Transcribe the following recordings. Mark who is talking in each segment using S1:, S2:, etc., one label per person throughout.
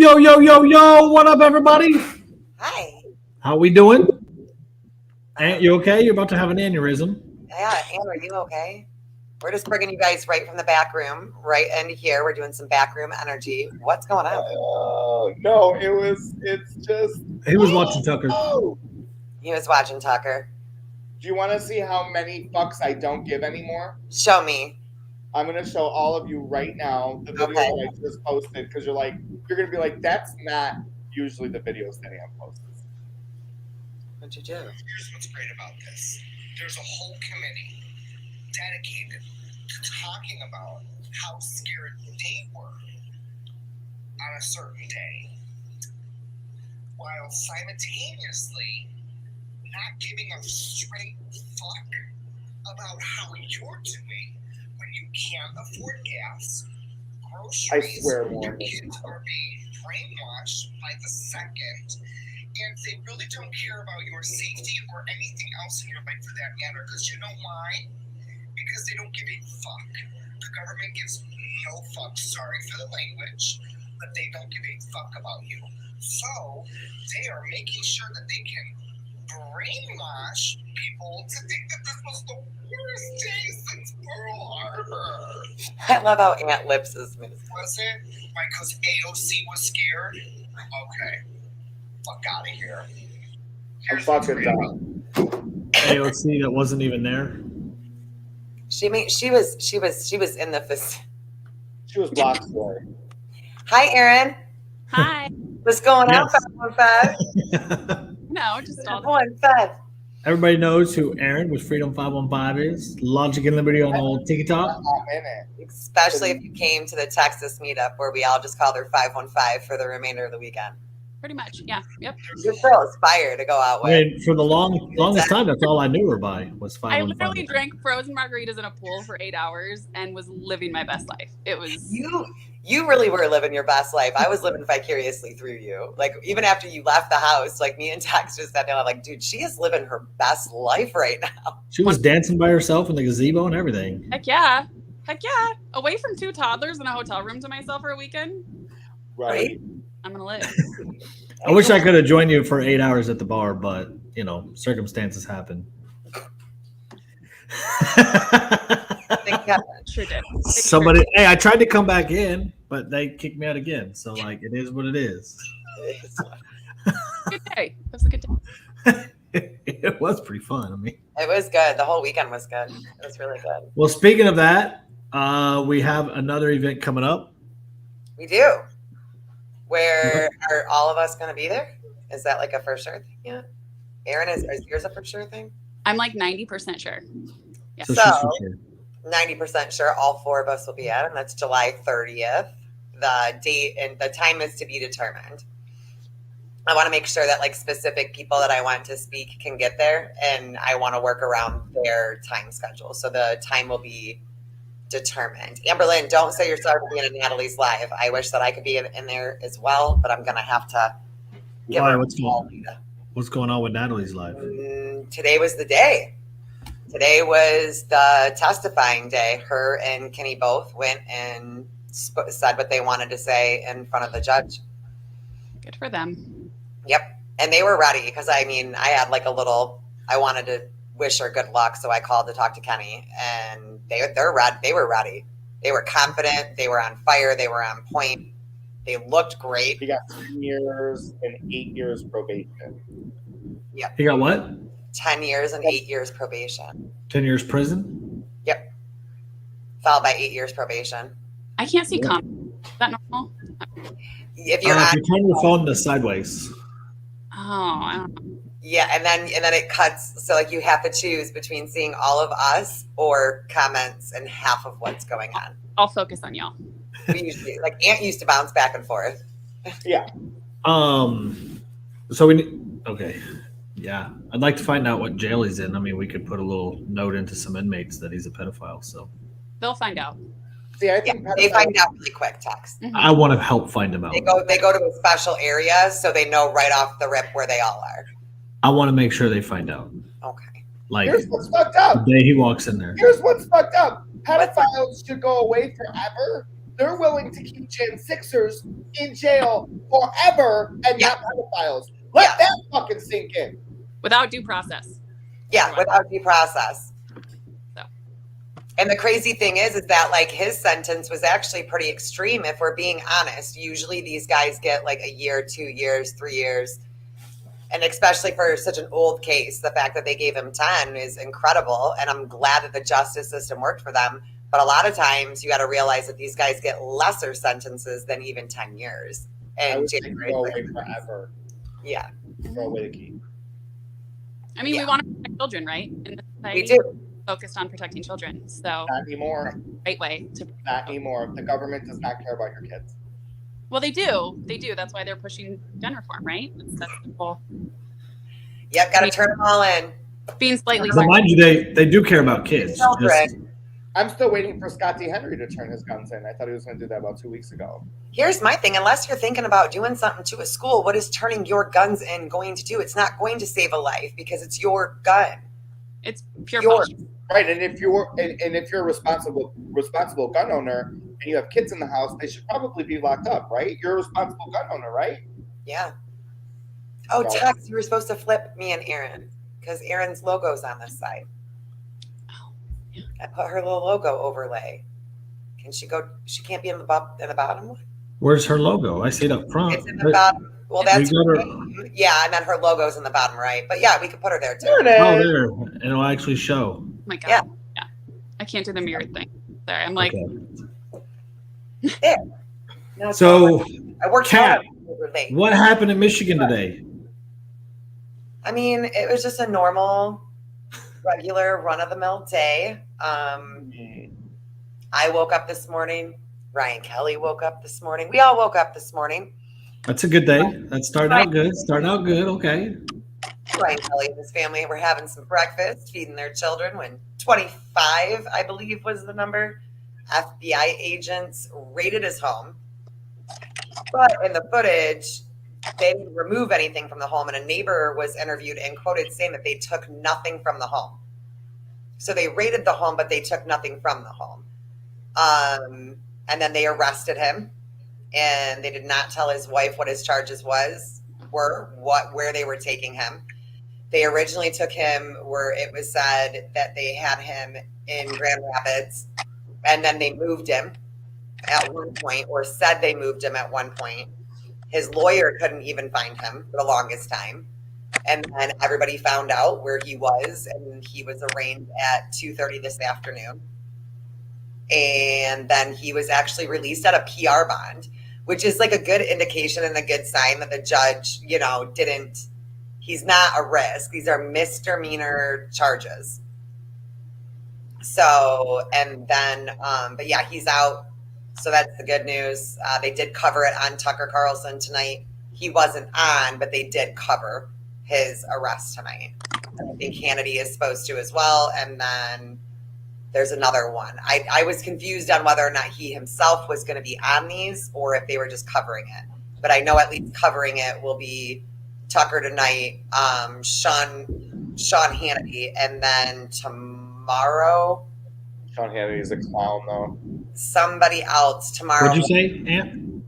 S1: Yo, yo, yo, yo, what up, everybody?
S2: Hi.
S1: How we doing? Aunt, you okay? You're about to have an aneurysm.
S2: Yeah, Anne, are you okay? We're just bringing you guys right from the back room, right into here. We're doing some back room energy. What's going on?
S3: No, it's just.
S1: He was watching Tucker.
S3: Oh.
S2: He was watching Tucker.
S3: Do you want to see how many fucks I don't give anymore?
S2: Show me.
S3: I'm going to show all of you right now the video that I just posted because you're going to be like, that's not usually the videos that Ann posts.
S2: What'd you do?
S4: Here's what's great about this. There's a whole committee dedicated to talking about how scared they were on a certain day, while simultaneously not giving a straight fuck about how you're doing when you can't afford gas, groceries,
S3: I swear,
S4: your
S3: Warren.
S4: kids are being brainwashed by the second, and they really don't care about your safety or anything else in your life for that matter. Because you know why? Because they don't give a fuck. The government gives no fuck. Sorry for the language, but they don't give a fuck about you. So they are making sure that they can brainwash people to think that this was the worst day since Pearl Harbor.
S2: I love how Aunt Lips is moving.
S4: Was it? Why? Because AOC was scared? Okay. Fuck out of here.
S3: I'm fucking done.
S1: AOC that wasn't even there.
S2: She was in the facility.
S3: She was blocked for it.
S2: Hi, Erin.
S5: Hi.
S2: What's going on,
S1: Yes.
S2: 515?
S5: No, just all the
S2: 515.
S1: Everybody knows who Aaron with Freedom 515 is. Logic and Liberty on old TikTok.
S3: I'm in it.
S2: Especially if you came to the Texas meetup where we all just called her 515 for the remainder of the weekend.
S5: pretty much. Yeah. Yep.
S2: You're still aspire to go out
S1: I
S2: with.
S1: mean, for the longest time, that's all I knew her by was
S5: I
S1: 515.
S5: literally drank frozen margaritas in a pool for 8 hours and was living my best life. It was
S2: You really were living your best life. I was living vicariously through you. Like, even after you left the house, like, me and Tex just sat down, like, dude, she is living her best life right now.
S1: She was dancing by herself in the gazebo and everything.
S5: heck yeah. Heck yeah. Away from 2 toddlers in a hotel room to myself for a weekend.
S3: Right.
S5: I'm gonna live.
S1: I wish I could have joined you for 8 hours at the bar, but you know, circumstances happen.
S5: Sure did.
S1: Somebody, hey, I tried to come back in, but they kicked me out again. So like, it is what it is.
S5: Good day. It was a good day.
S1: It was pretty fun. I mean,
S2: It was good. The whole weekend was good. It was really good.
S1: well, speaking of that, we have another event coming up.
S2: We do. Where are all of us going to be there? Is that like a for sure thing yet? Aaron, is yours a for sure thing?
S5: I'm like 90% sure. Yeah.
S1: So,
S2: So-
S1: she's for sure.
S2: 90% sure all 4 of us will be at, and that's July 30th. The date and the time is to be determined. I want to make sure that like specific people that I want to speak can get there, and I want to work around their time schedule. So the time will be determined. Amberlynn, don't say you're sorry for being in Natalie's live. I wish that I could be in there as well, but I'm gonna have to give
S1: Why?
S2: her
S1: What's
S2: a call later.
S1: going on with Natalie's life?
S2: Today was the day. Today was the testifying day. Her and Kenny both went and said what they wanted to say in front of the judge.
S5: Good for them.
S2: Yep. And they were ready because, I mean, I had like I wanted to wish her good luck. So I called to talk to Kenny, and they were ready. They were confident. They were on fire. They were on point. They looked great.
S3: He got 10 years and 8 years probation.
S1: He got what?
S2: 10 years and 8 years probation.
S1: 10 years prison?
S2: Yep. Followed by 8 years probation.
S5: I can't see comments. Is that normal?
S2: If you're
S1: If
S2: on,
S1: you turn your phone to sideways.
S5: Oh, I don't know.
S2: yeah, and then it cuts. So like you have to choose between seeing all of us or comments and half of what's going on.
S5: I'll focus on y'all.
S2: We usually like Aunt used to bounce back and forth.
S3: Yeah.
S1: So okay. Yeah. I'd like to find out what jail he's in. I mean, we could put a little note into some inmates that he's a pedophile. So
S5: They'll find out.
S3: See, I
S2: Yeah,
S3: think
S2: they find out really quick. Text.
S1: I want to help find him out.
S2: They go to a special area so they know right off the rip where they all are.
S1: I want to make sure they find out.
S2: Okay.
S1: Like
S3: Here's what's fucked up.
S1: the day he walks in there.
S3: Here's what's fucked up. Pedophiles should go away forever. they're willing to keep Gen Sixers in jail forever and not pedophiles. Let that fucking sink in.
S5: Without due process.
S2: Yeah, without due process.
S5: So.
S2: And the crazy thing is that like his sentence was actually pretty extreme. If we're being honest, usually these guys get like a year, 2 years, 3 years. And especially for such an old case, the fact that they gave him 10 is incredible. And I'm glad that the justice system worked for them. But a lot of times you got to realize that these guys get lesser sentences than even 10 years.
S3: I
S2: And
S3: would say throw away forever.
S2: yeah,
S3: Throw away the key.
S5: I mean,
S2: Yeah.
S5: we want to protect children, right? In the society,
S2: we do.
S5: focused on protecting children. So,
S3: Not anymore.
S5: great way to.
S3: Not anymore. The government does not care about your kids.
S5: Well, they do. They do. That's why they're pushing gun reform, right? That's the goal.
S2: Yep, got to turn them all in.
S5: Being slightly.
S1: But mind you, they do care about kids.
S2: Children.
S1: Just-
S3: I'm still waiting for Scott D. Henry to turn his guns in. I thought he was going to do that about 2 weeks ago.
S2: Here's my thing. Unless you're thinking about doing something to a school, what is turning your guns in going to do? It's not going to save a life because it's your gun.
S5: It's pure
S2: Yours.
S5: bullshit.
S3: Right, and if you're a responsible gun owner and you have kids in the house, they should probably be locked up, right? You're a responsible gun owner, right?
S2: Yeah. Oh,
S3: So-
S2: Tex, you were supposed to flip me and Erin because Erin's logo's on this side.
S5: Oh, yeah.
S2: I put her little logo overlay. Can she go? She can't be in the bottom one.
S1: Where's her logo? I see it up front.
S2: It's in the bottom. Well, that's
S1: We got
S2: her name. Yeah, and then her logo's in the bottom right. But yeah, we could put her there too.
S3: There it
S1: Oh,
S3: is.
S1: there. And it'll actually show.
S5: Oh my God.
S2: Yeah.
S5: Yeah. I can't do the mirror thing. Sorry. I'm like,
S1: Okay.
S2: No, it's
S1: So,
S2: fine. I worked
S1: Kat,
S2: hard over late.
S1: what happened in Michigan today?
S2: I mean, it was just a normal, regular, run-of-the-mill day. I woke up this morning. Ryan Kelly woke up this morning. We all woke up this morning.
S1: That's a good day. That's starting out good. Starting out good. Okay.
S2: Ryan Kelly and his family were having some breakfast, feeding their children when 25, I believe was the number, FBI agents raided his home. But in the footage, they didn't remove anything from the home, and a neighbor was interviewed and quoted saying that they took nothing from the home. So they raided the home, but they took nothing from the home. And then they arrested him, and they did not tell his wife what his charges were, where they were taking him. They originally took him where it was said that they had him in Grand Rapids, and then they moved him at one point, or said they moved him at one point. His lawyer couldn't even find him for the longest time. And then everybody found out where he was, and he was arraigned at 2:30 this afternoon. And then he was actually released at a PR bond, which is like a good indication and a good sign that the judge, he's not a risk. These are misdemeanor charges. So, and then, but yeah, he's out. So that's the good news. They did cover it on Tucker Carlson tonight. He wasn't on, but they did cover his arrest tonight. And I think Hannity is supposed to as well. And then there's another one. I was confused on whether or not he himself was going to be on these or if they were just covering it. But I know at least covering it will be Tucker tonight, Sean Hannity, and then tomorrow,
S3: Sean Hannity is a clown, though.
S2: somebody else tomorrow.
S1: What'd you say, Ant?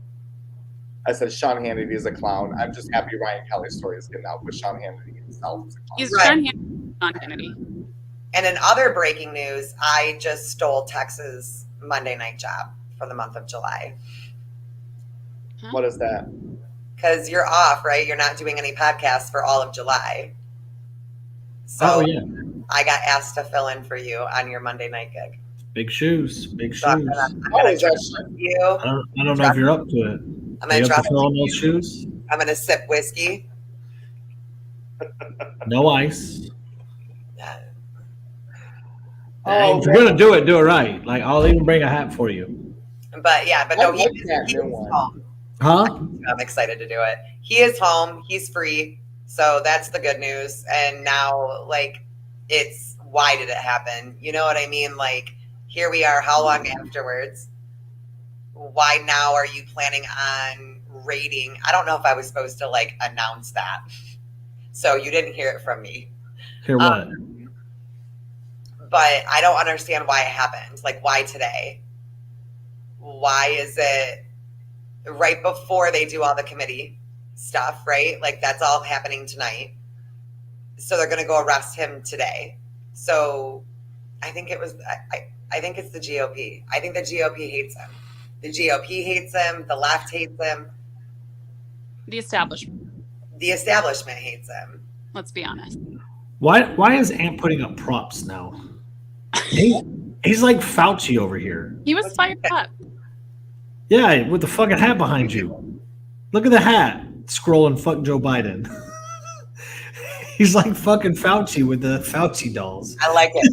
S3: I said Sean Hannity is a clown. I'm just happy Ryan Kelly's story is getting out, but Sean Hannity himself is a clown.
S5: he's
S2: Right.
S5: John Kennedy.
S2: And in other breaking news, I just stole Tex's Monday night job for the month of July.
S3: What is that?
S2: Because you're off, right? You're not doing any podcasts for all of July. So
S1: Oh, yeah.
S2: I got asked to fill in for you on your Monday night gig.
S1: Big shoes. Big
S2: So I'm
S1: shoes.
S2: gonna
S3: is that
S2: trust you.
S1: I don't know if you're up to it.
S2: I'm
S1: Are you
S2: gonna
S1: up to
S2: trust
S1: filling
S2: you.
S1: those shoes?
S2: I'm gonna sip whiskey.
S1: No ice.
S3: Oh,
S1: If you're gonna do it right. Like I'll even bring a hat for you.
S2: But yeah, but
S3: I
S2: no,
S3: like
S2: he
S3: that
S2: is
S3: new one.
S2: home.
S1: Huh?
S2: I'm excited to do it. He is home. He's free. So that's the good news. And now, like, it's why did it happen? You know what I mean? Like, here we are. How long afterwards? Why now are you planning on raiding? I don't know if I was supposed to like announce that. So you didn't hear it from me.
S1: Hear what?
S2: But I don't understand why it happened. Like, why today? why is it right before they do all the committee stuff, right? Like that's all happening tonight. So they're going to go arrest him today. So I think it was, I think it's the GOP. I think the GOP hates him. The GOP hates him. The left hates him.
S5: The establishment.
S2: The establishment hates him.
S5: Let's be honest.
S1: Why is Ant putting up props now? He's like Fauci over here.
S5: He was fired up.
S1: Yeah, with the fucking hat behind you. Look at the hat. Scrolling fuck Joe Biden. He's like fucking Fauci with the Fauci dolls.
S2: I like it.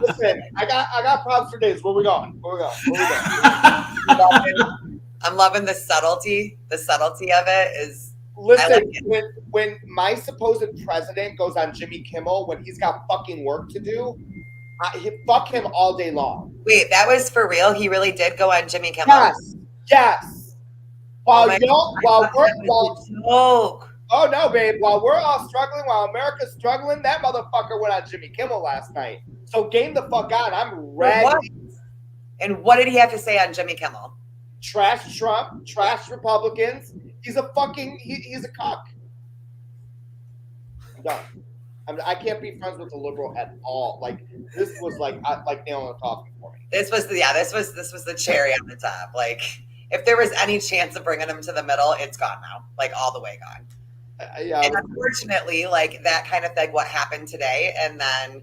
S3: Listen, I got props for days. Where we going?
S2: I'm loving the subtlety. The subtlety of it is.
S3: Listen, when my supposed president goes on Jimmy Kimmel when he's got fucking work to do, fuck him all day long.
S2: Wait, that was for real? He really did go on Jimmy Kimmel?
S3: Yes. While
S2: Oh
S3: no, babe. While we're all struggling, while America's struggling, that motherfucker went on Jimmy Kimmel last night. So game the fuck on. I'm ready.
S2: What? And what did he have to say on Jimmy Kimmel?
S3: Trash Trump, trash Republicans. He's a fucking, he's a cock. I'm done. I can't be friends with a liberal at all. Like this was like nailing the coffin for me.
S2: This was the cherry on the top. Like if there was any chance of bringing him to the middle, it's gone now. Like all the way gone. And unfortunately, like that kind of like what happened today, and then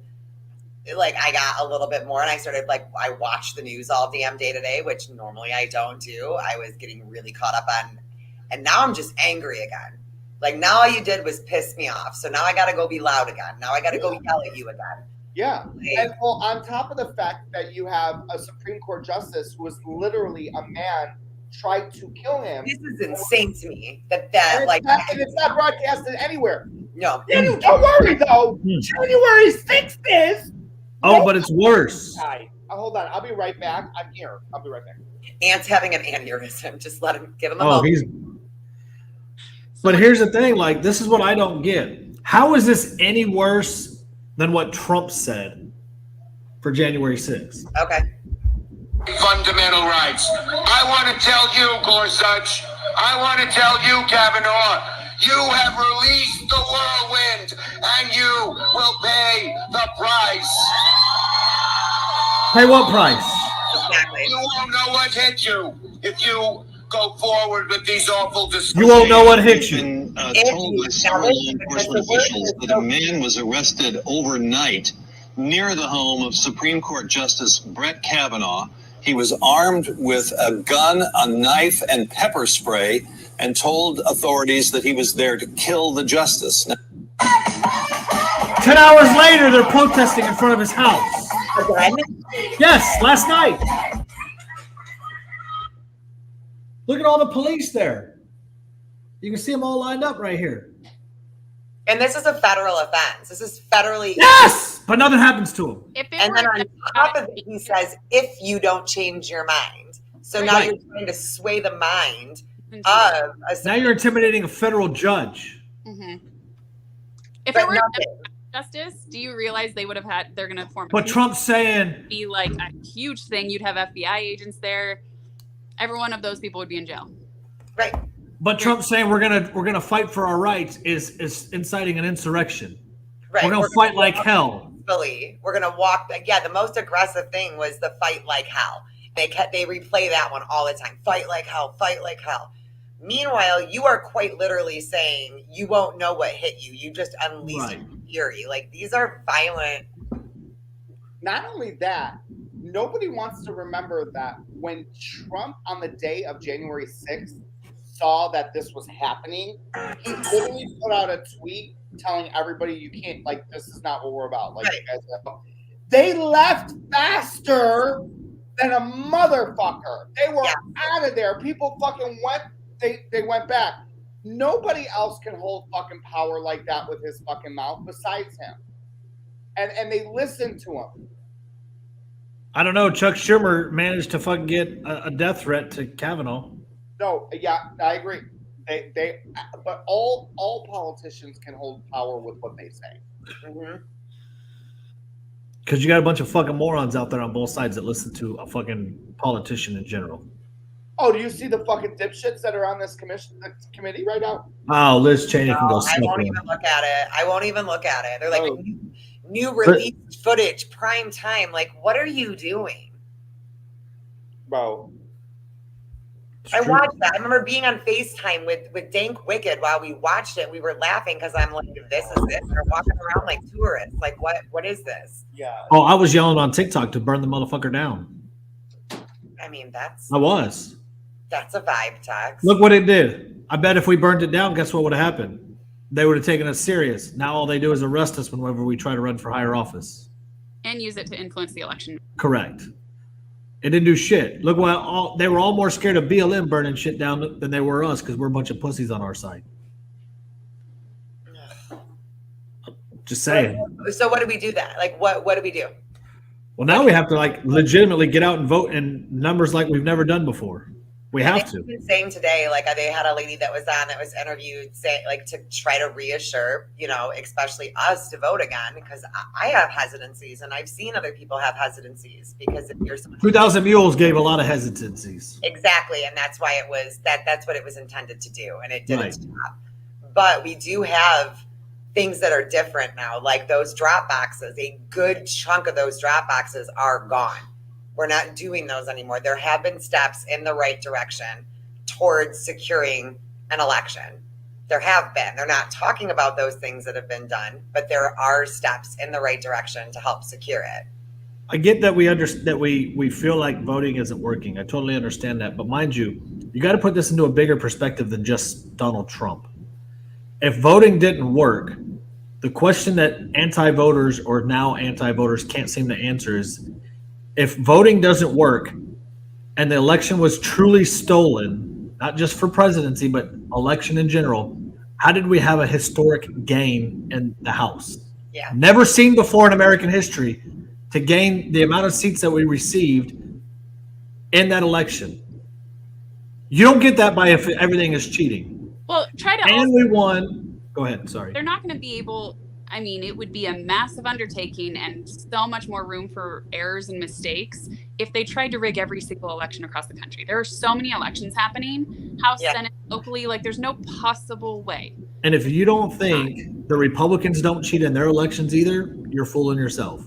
S2: like I got a little bit more, and I started like I watched the news all damn day today, which normally I don't do. I was getting really caught up on, and now I'm just angry again. Like now all you did was piss me off, so now I got to go be loud again. Now I got to go yell at you again.
S3: Yeah,
S2: Like,
S3: and well, on top of the fact that you have a Supreme Court justice who was literally a man tried to kill him.
S2: this is insane to me. That
S3: And it's not broadcasted anywhere.
S2: no.
S3: Don't worry though. January 6th is.
S1: Oh, but it's worse.
S3: Hold on. I'll be right back. I'm here. I'll be right back.
S2: Ant's having an aneurysm. Just let him give him a
S1: Oh,
S2: moment.
S1: But here's the thing, like, this is what I don't get. How is this any worse than what Trump said for January 6th?
S2: Okay.
S6: Fundamental rights. I want to tell you, Gorsuch, I want to tell you, Kavanaugh, you have released the whirlwind and you will pay the price.
S1: Pay what price?
S2: Exactly.
S6: You won't know what hit you if you go forward with these awful decisions.
S1: You won't know what hit you.
S7: Been told by several law enforcement officials that a man was arrested overnight near the home of Supreme Court Justice Brett Kavanaugh. He was armed with a gun, a knife, and pepper spray, and told authorities that he was there to kill the justice.
S1: 10 hours later, they're protesting in front of his house. Yes, last night. Look at all the police there. You can see them all lined up right here.
S2: And this is a federal offense. This is federally.
S1: Yes, but nothing happens to him.
S5: If it
S2: And
S5: were
S2: then
S5: a
S2: on top of it, he says, if you don't change your mind. So now
S1: Right.
S2: you're trying to sway the mind
S5: Democrat-
S2: of a
S1: Now you're intimidating a federal judge.
S5: Mhm. If
S2: but
S5: it were
S2: nothing.
S5: justice, do you realize they would have had? They're going to form.
S1: But Trump's saying,
S5: be like a huge thing. You'd have FBI agents there. Every one of those people would be in jail.
S2: Right.
S1: Trump's saying we're gonna fight for our rights is inciting an insurrection.
S2: Right.
S1: We're gonna fight like hell.
S2: We're gonna walk. Yeah, the most aggressive thing was the fight like hell. They replay that one all the time. Fight like hell. Fight like hell. Meanwhile, you are quite literally saying you won't know what hit you. You just unleashed
S1: Right.
S2: fury. Like these are violent.
S3: Not only that, nobody wants to remember that when Trump on the day of January 6th saw that this was happening, he literally put out a tweet telling everybody you can't, like, this is not what we're about. Like, you guys know. They left faster than a motherfucker. They were out of there. People fucking went, they went back. Nobody else can hold fucking power like that with his fucking mouth besides him. And they listened to him.
S1: I don't know. Chuck Schumer managed to fucking get a death threat to Kavanaugh.
S3: No, yeah, I agree. But all politicians can hold power with what they say.
S2: Mm-hmm.
S1: Because you got a bunch of fucking morons out there on both sides that listen to a fucking politician in general.
S3: Oh, do you see the fucking dipshits that are on this committee right now?
S1: Oh, Liz Cheney can go
S2: I
S1: suck
S2: won't
S1: one.
S2: even look at it. I won't even look at it. They're like,
S3: Oh.
S2: new released footage, prime time. Like, what are you doing?
S3: Bro.
S1: It's
S2: I
S1: true.
S2: watched that. I remember being on FaceTime with Dank Wicked while we watched it. We were laughing because I'm like, this is it. They're walking around like tourists. Like, what is this?
S3: Yeah.
S1: Oh, I was yelling on TikTok to burn the motherfucker down.
S2: I mean, that's
S1: I was.
S2: a vibe, Tex.
S1: Look what it did. I bet if we burned it down, guess what would have happened? They would have taken us serious. Now all they do is arrest us whenever we try to run for higher office.
S5: And use it to influence the election.
S1: Correct. It didn't do shit. Look what they were all more scared of BLM burning shit down than they were us because we're a bunch of pussies on our side. Just saying.
S2: So what do we do that? Like, what do we do?
S1: Well, now we have to like legitimately get out and vote in numbers like we've never done before. We have
S2: They've
S1: to.
S2: been saying today, like they had a lady that was on that was interviewed, say like to try to reassure, especially us to vote again because I have hesitancies and I've seen other people have hesitancies because if you're
S1: 2,000 Mules gave a lot of hesitancies.
S2: exactly, and that's why it was that's what it was intended to do, and it didn't
S1: Right.
S2: stop. But we do have things that are different now, like those drop boxes. A good chunk of those drop boxes are gone. We're not doing those anymore. There have been steps in the right direction towards securing an election. There have been. They're not talking about those things that have been done, but there are steps in the right direction to help secure it.
S1: I get that we feel like voting isn't working. I totally understand that. But mind you, you got to put this into a bigger perspective than just Donald Trump. If voting didn't work, the question that anti-voters or now anti-voters can't seem to answer is, if voting doesn't work and the election was truly stolen, not just for presidency, but election in general, how did we have a historic gain in the House?
S2: Yeah.
S1: Never seen before in American history to gain the amount of seats that we received in that election. You don't get that by if everything is cheating.
S5: Well, try to
S1: And
S5: also,
S1: we won. Go ahead. Sorry.
S5: they're not going to be able, I mean, it would be a massive undertaking and so much more room for errors and mistakes if they tried to rig every single election across the country. There are so many elections happening, House,
S2: Yeah.
S5: Senate, locally, like there's no possible way.
S1: And if you don't think the Republicans don't cheat in their elections either, you're fooling yourself.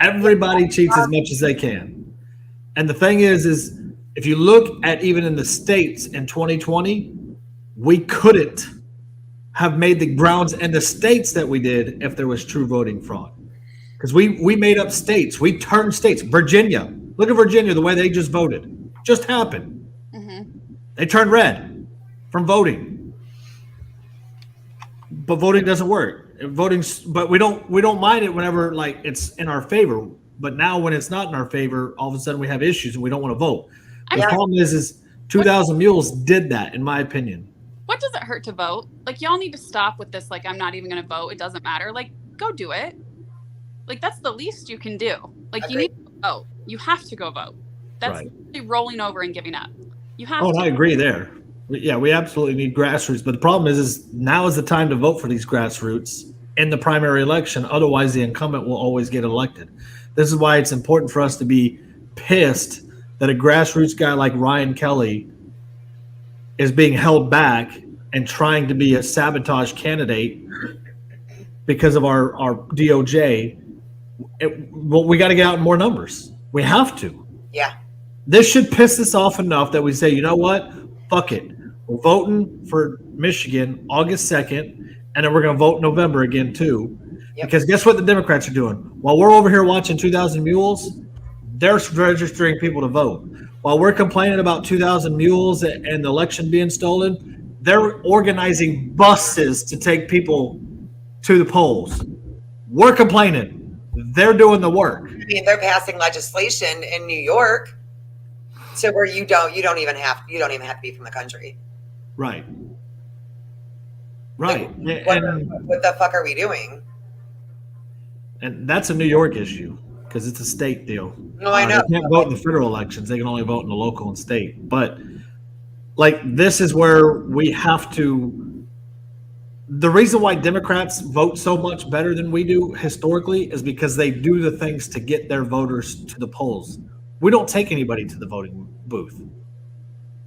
S1: Everybody cheats as much as they can. And the thing is if you look at even in the states in 2020, we couldn't have made the grounds in the states that we did if there was true voting fraud. Because we made up states. We turned states. Virginia. Look at Virginia, the way they just voted. Just happened. They turned red from voting. But voting doesn't work. But we don't mind it whenever like it's in our favor. But now when it's not in our favor, all of a sudden we have issues and we don't want to vote. The problem is 2,000 Mules did that, in my opinion.
S5: What does it hurt to vote? Like, y'all need to stop with this, like, I'm not even going to vote. It doesn't matter. Like, go do it. Like, that's the least you can do. Like, you need to vote. You have to go vote. That's
S1: Right.
S5: literally rolling over and giving up. You have
S1: Oh,
S5: to.
S1: and I agree there. Yeah, we absolutely need grassroots. But the problem is now is the time to vote for these grassroots in the primary election. Otherwise, the incumbent will always get elected. This is why it's important for us to be pissed that a grassroots guy like Ryan Kelly is being held back and trying to be a sabotage candidate because of our DOJ. Well, we got to get out in more numbers. We have to.
S2: Yeah.
S1: This should piss us off enough that we say, you know what? Fuck it. We're voting for Michigan August 2nd, and then we're going to vote November again, too.
S2: Yep.
S1: Because guess what the Democrats are doing? While we're over here watching 2,000 Mules, they're registering people to vote. While we're complaining about 2,000 Mules and the election being stolen, they're organizing buses to take people to the polls. We're complaining. They're doing the work.
S2: I mean, they're passing legislation in New York to where you don't even have to be from the country.
S1: Right. Right.
S2: What the fuck are we doing?
S1: And that's a New York issue because it's a state deal.
S2: No, I know.
S1: They can't vote in the federal elections. They can only vote in the local and state. But like this is where we have to the reason why Democrats vote so much better than we do historically is because they do the things to get their voters to the polls. We don't take anybody to the voting booth.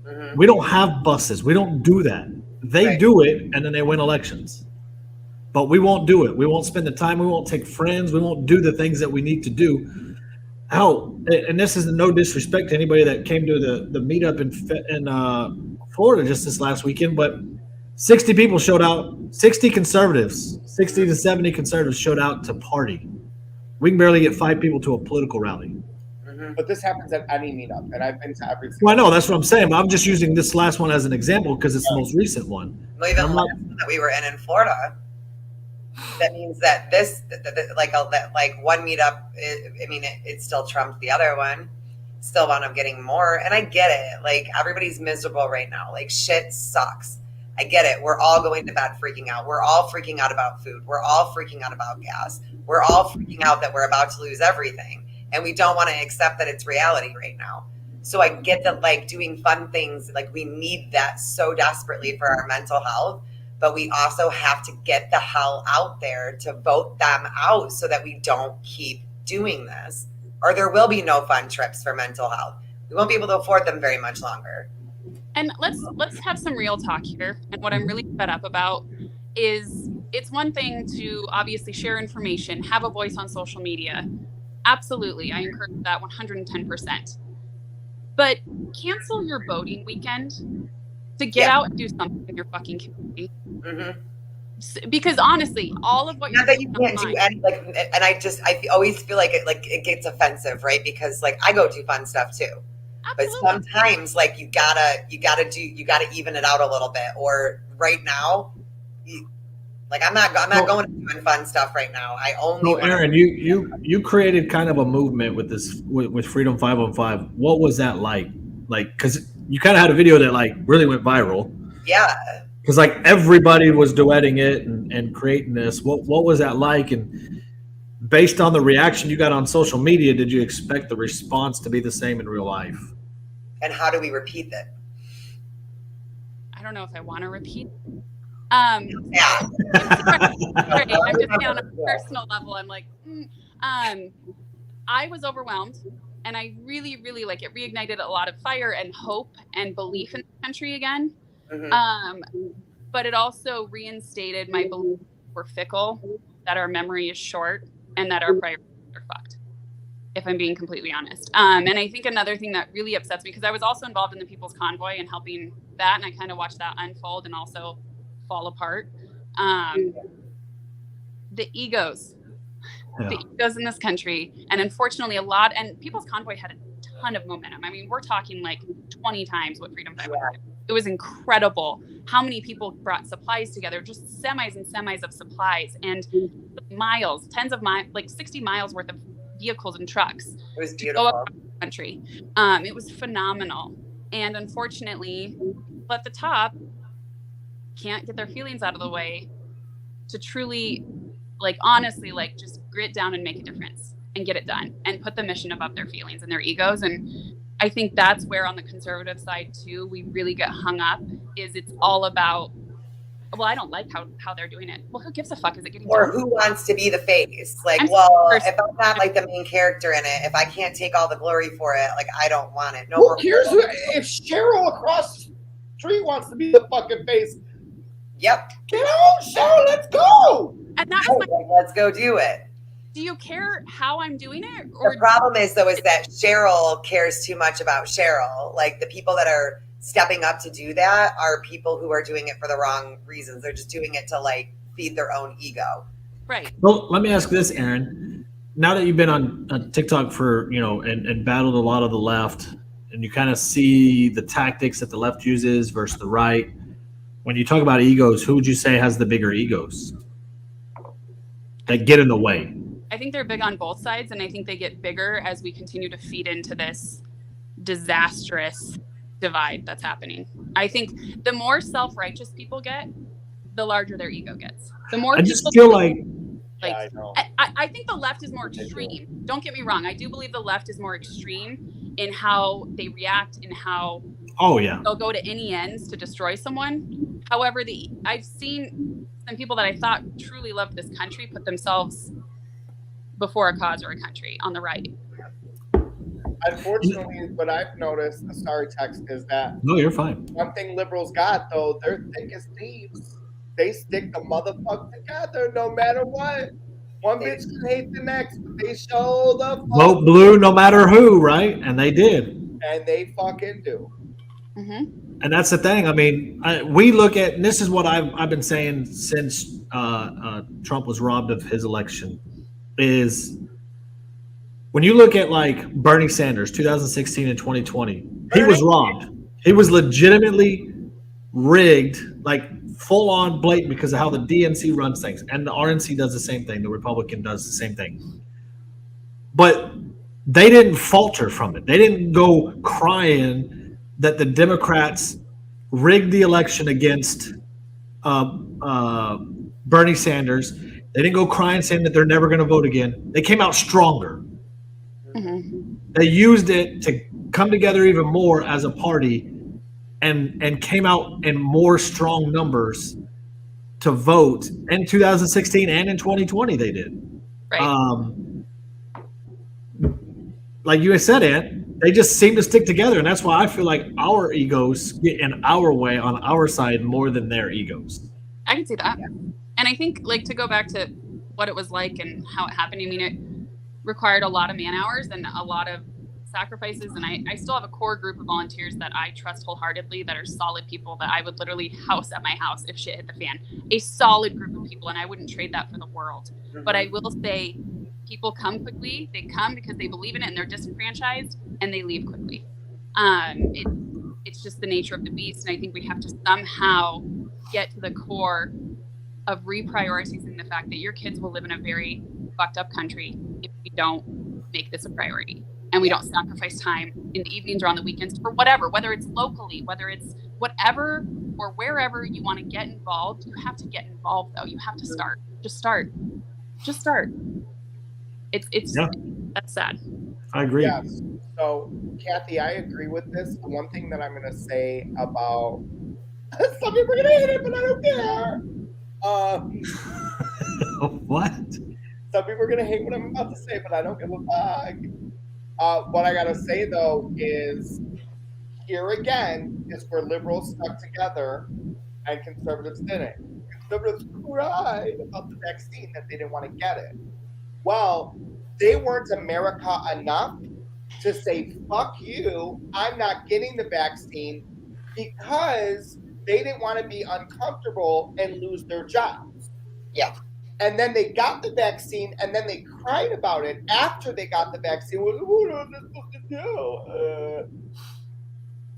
S2: Mhm.
S1: We don't have buses. We don't do that. They
S2: Right.
S1: do it, and then they win elections. But we won't do it. We won't spend the time. We won't take friends. We won't do the things that we need to do. Hell, and this is no disrespect to anybody that came to the meetup in Florida just this last weekend, but 60 people showed out. 60 conservatives, 60 to 70 conservatives showed out to party. We can barely get 5 people to a political rally.
S2: Mhm.
S3: But this happens at any meetup, and I've been to every single.
S1: Well, I know that's what I'm saying. But I'm just using this last one as an example because it's the most recent one.
S2: Well, even
S1: I'm
S2: last
S1: not-
S2: one that we were in Florida. That means that this, like one meetup, it still trumped the other one. Still wound up getting more, and I get it. Like everybody's miserable right now. Like shit sucks. I get it. We're all going to bed freaking out. We're all freaking out about food. We're all freaking out about gas. We're all freaking out that we're about to lose everything, and we don't want to accept that it's reality right now. So I get that, like doing fun things, like we need that so desperately for our mental health. But we also have to get the hell out there to vote them out so that we don't keep doing this. Or there will be no fun trips for mental health. We won't be able to afford them very much longer.
S5: And let's have some real talk here. And what I'm really fed up about is it's one thing to obviously share information, have a voice on social media. Absolutely, I encourage that 110%. But cancel your voting weekend to get
S2: Yeah.
S5: out and do something in your fucking community.
S2: Mhm.
S5: Because honestly, all of what
S2: Not
S5: you're
S2: that you
S5: doing
S2: can't do
S5: online,
S2: any, like, and I always feel like it gets offensive, right? Because like I go do fun stuff too. But
S5: absolutely.
S2: sometimes like you gotta even it out a little bit. Or right now, I'm not going to doing fun stuff right now. I only
S1: So,
S2: wanna-
S1: Aaron, you created kind of a movement with this with Freedom 515. What was that like? Like, because you kind of had a video that like really went viral.
S2: yeah.
S1: Because like everybody was duetting it and creating this. What was that like? And based on the reaction you got on social media, did you expect the response to be the same in real life?
S2: And how do we repeat it?
S5: I don't know if I want to repeat.
S2: Yeah.
S5: Sorry, I'm just saying on a personal level. I'm like, I was overwhelmed, and I really, really like it reignited a lot of fire and hope and belief in the country again.
S2: Mhm.
S5: But it also reinstated my belief we're fickle, that our memory is short, and that our priorities are fucked. If I'm being completely honest. And I think another thing that really upsets me, because I was also involved in the People's Convoy and helping that, and I kind of watched that unfold and also fall apart. The egos. The egos in this country, and unfortunately and People's Convoy had a ton of momentum. I mean, we're talking like 20 times what Freedom 515 did. It was incredible how many people brought supplies together, just semis and semis of supplies, and miles, tens of miles, like 60 miles worth of vehicles and trucks
S2: It was
S5: to go
S2: beautiful.
S5: up the country. It was phenomenal. And unfortunately, people at the top can't get their feelings out of the way to truly, like, honestly, like, just grit down and make a difference and get it done and put the mission above their feelings and their egos. And I think that's where on the conservative side too, we really get hung up, is it's all about, well, I don't like how they're doing it. Well, who gives a fuck? Is it getting
S2: Or
S5: done?
S2: who wants to be the face? Like,
S5: I'm
S2: well,
S5: first-
S2: if I'm not like the main character in it, if I can't take all the glory for it, like I don't want it. No
S3: Who
S2: more.
S3: cares if Cheryl across the street wants to be the fucking face?
S2: Yep.
S3: Get on, Cheryl, let's go.
S5: And that was my,
S2: Like, let's go do it.
S5: do you care how I'm doing it?
S2: The
S5: Or
S2: problem is though, is that Cheryl cares too much about Cheryl. Like the people that are stepping up to do that are people who are doing it for the wrong reasons. They're just doing it to like feed their own ego.
S5: right.
S1: Well, let me ask this, Aaron. Now that you've been on TikTok for, and battled a lot of the left, and you kind of see the tactics that the left uses versus the right, when you talk about egos, who would you say has the bigger egos that get in the way?
S5: I think they're big on both sides, and I think they get bigger as we continue to feed into this disastrous divide that's happening. I think the more self-righteous people get, the larger their ego gets. The more
S1: I just
S5: people
S1: feel like
S5: like
S3: I know.
S5: I think the left is more extreme. Don't get me wrong. I do believe the left is more extreme in how they react and how
S1: oh yeah.
S5: they'll go to any ends to destroy someone. However, I've seen some people that I thought truly loved this country put themselves before a cause or a country on the right.
S3: Unfortunately, what I've noticed, sorry, Tex, is that
S1: No, you're fine.
S3: one thing liberals got, though, they're thick as thieves. They stick the motherfucker together no matter what. One bitch can hate the next, but they show the fuck
S1: Vote blue no matter who, right? And they did.
S3: and they fucking do.
S5: Mm-hmm.
S1: And that's the thing. I mean, we look at, and this is what I've been saying since Trump was robbed of his election, is when you look at like Bernie Sanders, 2016 and 2020, he was robbed. He was legitimately rigged, like full on blatant, because of how the DNC runs things. And the RNC does the same thing. The Republican does the same thing. But they didn't falter from it. They didn't go crying that the Democrats rigged the election against Bernie Sanders. They didn't go crying saying that they're never going to vote again. They came out stronger.
S5: Mm-hmm.
S1: They used it to come together even more as a party and came out in more strong numbers to vote in 2016 and in 2020 they did.
S5: Right.
S1: Like you said, Ant, they just seem to stick together, and that's why I feel like our egos get in our way on our side more than their egos.
S5: I can see that. And I think, like, to go back to what it was like and how it happened, I mean, it required a lot of man hours and a lot of sacrifices. And I still have a core group of volunteers that I trust wholeheartedly, that are solid people that I would literally house at my house if shit hit the fan. A solid group of people, and I wouldn't trade that for the world. But I will say, people come quickly. They come because they believe in it and they're disenfranchised, and they leave quickly. It's just the nature of the beast, and I think we have to somehow get to the core of reprioritizing the fact that your kids will live in a very fucked up country if we don't make this a priority and we don't sacrifice time in the evenings or on the weekends for whatever, whether it's locally, whether it's whatever or wherever you want to get involved. You have to get involved, though. You have to start. Just start. It's that's sad.
S1: I agree.
S3: Yes. So, Kathy, I agree with this. The one thing that I'm going to say about some people are going to hate it, but I don't care.
S1: What?
S3: Some people are going to hate what I'm about to say, but I don't give a fuck. What I got to say, though, is here again is where liberals stuck together and conservatives didn't. Conservatives cried about the vaccine that they didn't want to get it. Well, they weren't America enough to say, fuck you, I'm not getting the vaccine, because they didn't want to be uncomfortable and lose their jobs.
S2: Yeah.
S3: And then they got the vaccine, and then they cried about it after they got the vaccine. What am I supposed to do?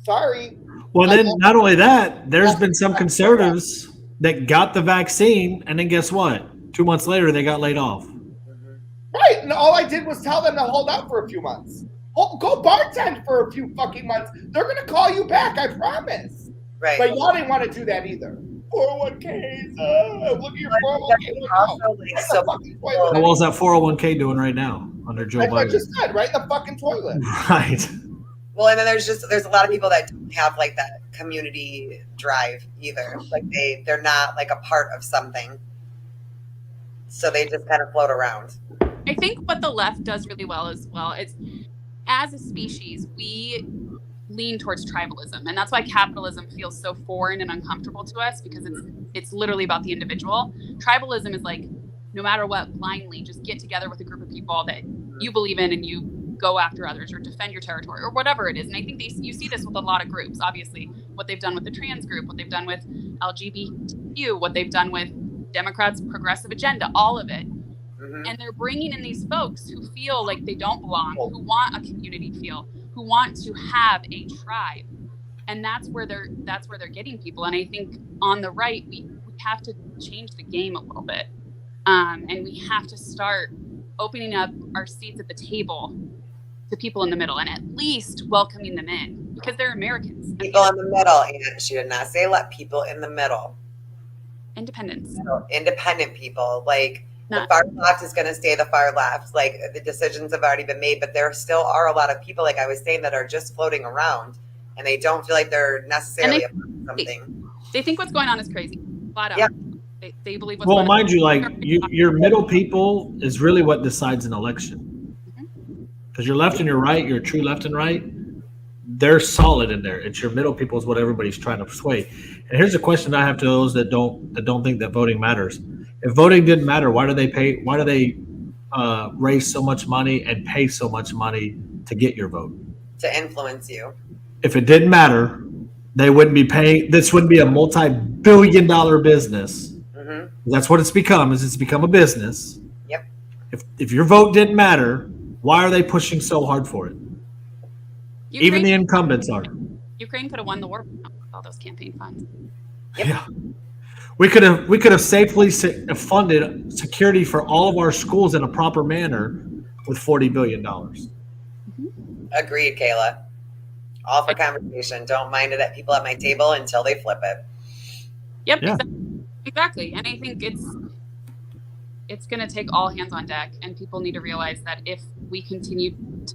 S3: Sorry.
S1: Well, then not only that, there's been some conservatives that got the vaccine, and then guess what? 2 months later, they got laid off.
S3: Right, and all I did was tell them to hold out for a few months. Go bartend for a few fucking months. They're going to call you back, I promise.
S2: Right.
S3: But y'all didn't want to do that either. 401ks, look at your 401k.
S2: Also, like, so
S1: How well's that 401k doing right now under Joe
S3: Like I
S1: Biden?
S3: just said, right in the fucking toilet.
S1: Right.
S2: well, and then there's a lot of people that don't have like that community drive either. Like they're not like a part of something, so they just kind of float around.
S5: I think what the left does really well as well is, as a species, we lean towards tribalism, and that's why capitalism feels so foreign and uncomfortable to us, because it's literally about the individual. Tribalism is like, no matter what, blindly just get together with a group of people that you believe in and you go after others or defend your territory or whatever it is. And I think you see this with a lot of groups. Obviously, what they've done with the trans group, what they've done with LGBTQ, what they've done with Democrats' progressive agenda, all of it. And they're bringing in these folks who feel like they don't belong, who want a community feel, who want to have a tribe, and that's where they're getting people. And I think on the right, we have to change the game a little bit, and we have to start opening up our seats at the table to people in the middle, and at least welcoming them in, because they're Americans.
S2: People in the middle, and she did not say let people in the middle.
S5: Independence.
S2: So, independent people, like. The
S5: Not-
S2: far left is going to stay the far left. Like the decisions have already been made, but there still are a lot of people, like I was saying, that are just floating around and they don't feel like they're necessarily a part of something.
S5: They think what's going on is crazy. Flat out.
S2: Yeah.
S5: They believe what's
S1: Well,
S5: best.
S1: mind you, like your middle people is really what decides an election. Because your left and your right, your true left and right, they're solid in there. It's your middle people is what everybody's trying to persuade. And here's a question I have to those that don't think that voting matters. If voting didn't matter, why do they pay? Why do they raise so much money and pay so much money to get your vote?
S2: To influence you.
S1: If it didn't matter, they wouldn't be paying. This wouldn't be a multi-billion-dollar business.
S2: Mm-hmm.
S1: That's what it's become. Is it's become a business.
S2: Yep.
S1: If your vote didn't matter, why are they pushing so hard for it? Even the incumbents are.
S5: Ukraine could have won the war with all those campaign funds.
S2: Yep.
S1: Yeah. We could have safely funded security for all of our schools in a proper manner with $40 billion.
S2: Agreed, Kayla. All for conversation. Don't mind it at people at my table until they flip it.
S5: Yep,
S1: Yeah.
S5: exactly. And I think it's going to take all hands on deck, and people need to realize that if we continue to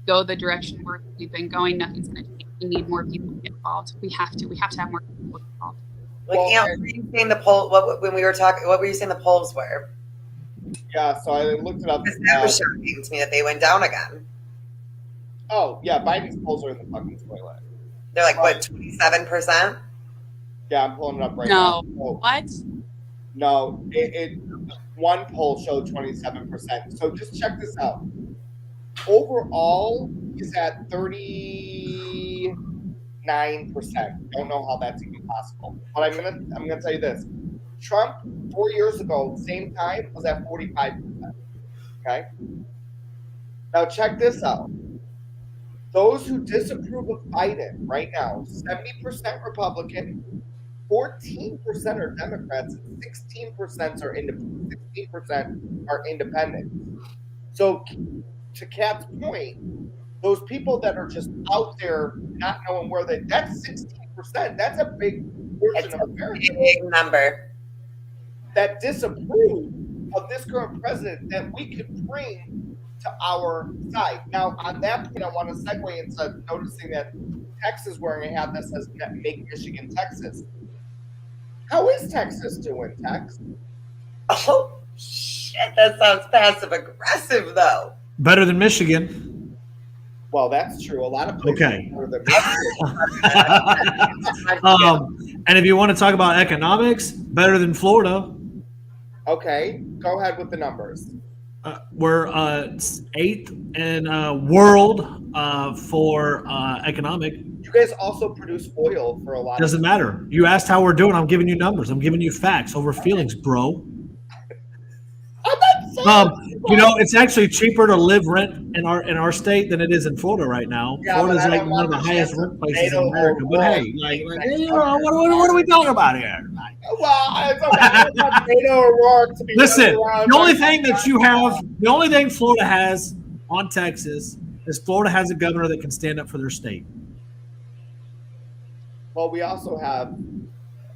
S5: go the direction we've been going, nothing's going to change. We need more people to get involved. We have to have more people involved.
S2: Like, what were you saying the poll? When we were talking, what were you saying the polls were?
S3: Yeah, so I looked it up.
S2: Because that was shocking to me that they went down again.
S3: Oh, yeah, Biden's polls are in the fucking toilet.
S2: They're like, what, 27%?
S3: Yeah, I'm pulling it up right
S5: No.
S3: now. Oh,
S5: What?
S3: no, one poll showed 27%. So just check this out. Overall, he's at 39%. Don't know how that's even possible. But I'm gonna tell you this. Trump 4 years ago, same time, was at 45%. Okay. Now check this out. Those who disapprove of Biden right now, 70% Republican, 14% are Democrats, and 16% are independent. So, to Kat's point, those people that are just out there not knowing where that's 16%. That's a big portion
S2: It's
S3: of
S2: a
S3: America
S2: big number.
S3: that disapprove of this current president that we could bring to our side. Now, on that point, I want to segue into noticing that Texas wearing a hat that says "Make Michigan Texas." How is Texas doing, Tex?
S2: Oh, shit. That sounds passive aggressive, though.
S1: Better than Michigan.
S3: Well, that's true. A lot of places
S1: Okay.
S3: are the
S1: And if you want to talk about economics, better than Florida.
S3: Okay, go ahead with the numbers.
S1: We're 8th in world for economic.
S3: You guys also produce oil for a lot.
S1: Doesn't matter. You asked how we're doing. I'm giving you numbers. I'm giving you facts over feelings, bro. It's actually cheaper to live rent in our state than it is in Florida right now.
S3: Yeah,
S1: Florida's
S3: but I
S1: like
S3: don't
S1: one of the
S3: want
S1: highest
S3: to
S1: rent places in
S3: NATO
S1: America. But
S3: or
S1: hey, what are we talking about here?
S3: Well, it's okay. NATO or Rourke to be
S1: Listen,
S3: around
S1: the only thing Florida has on Texas is Florida has a governor that can stand up for their state.
S3: Well, we also have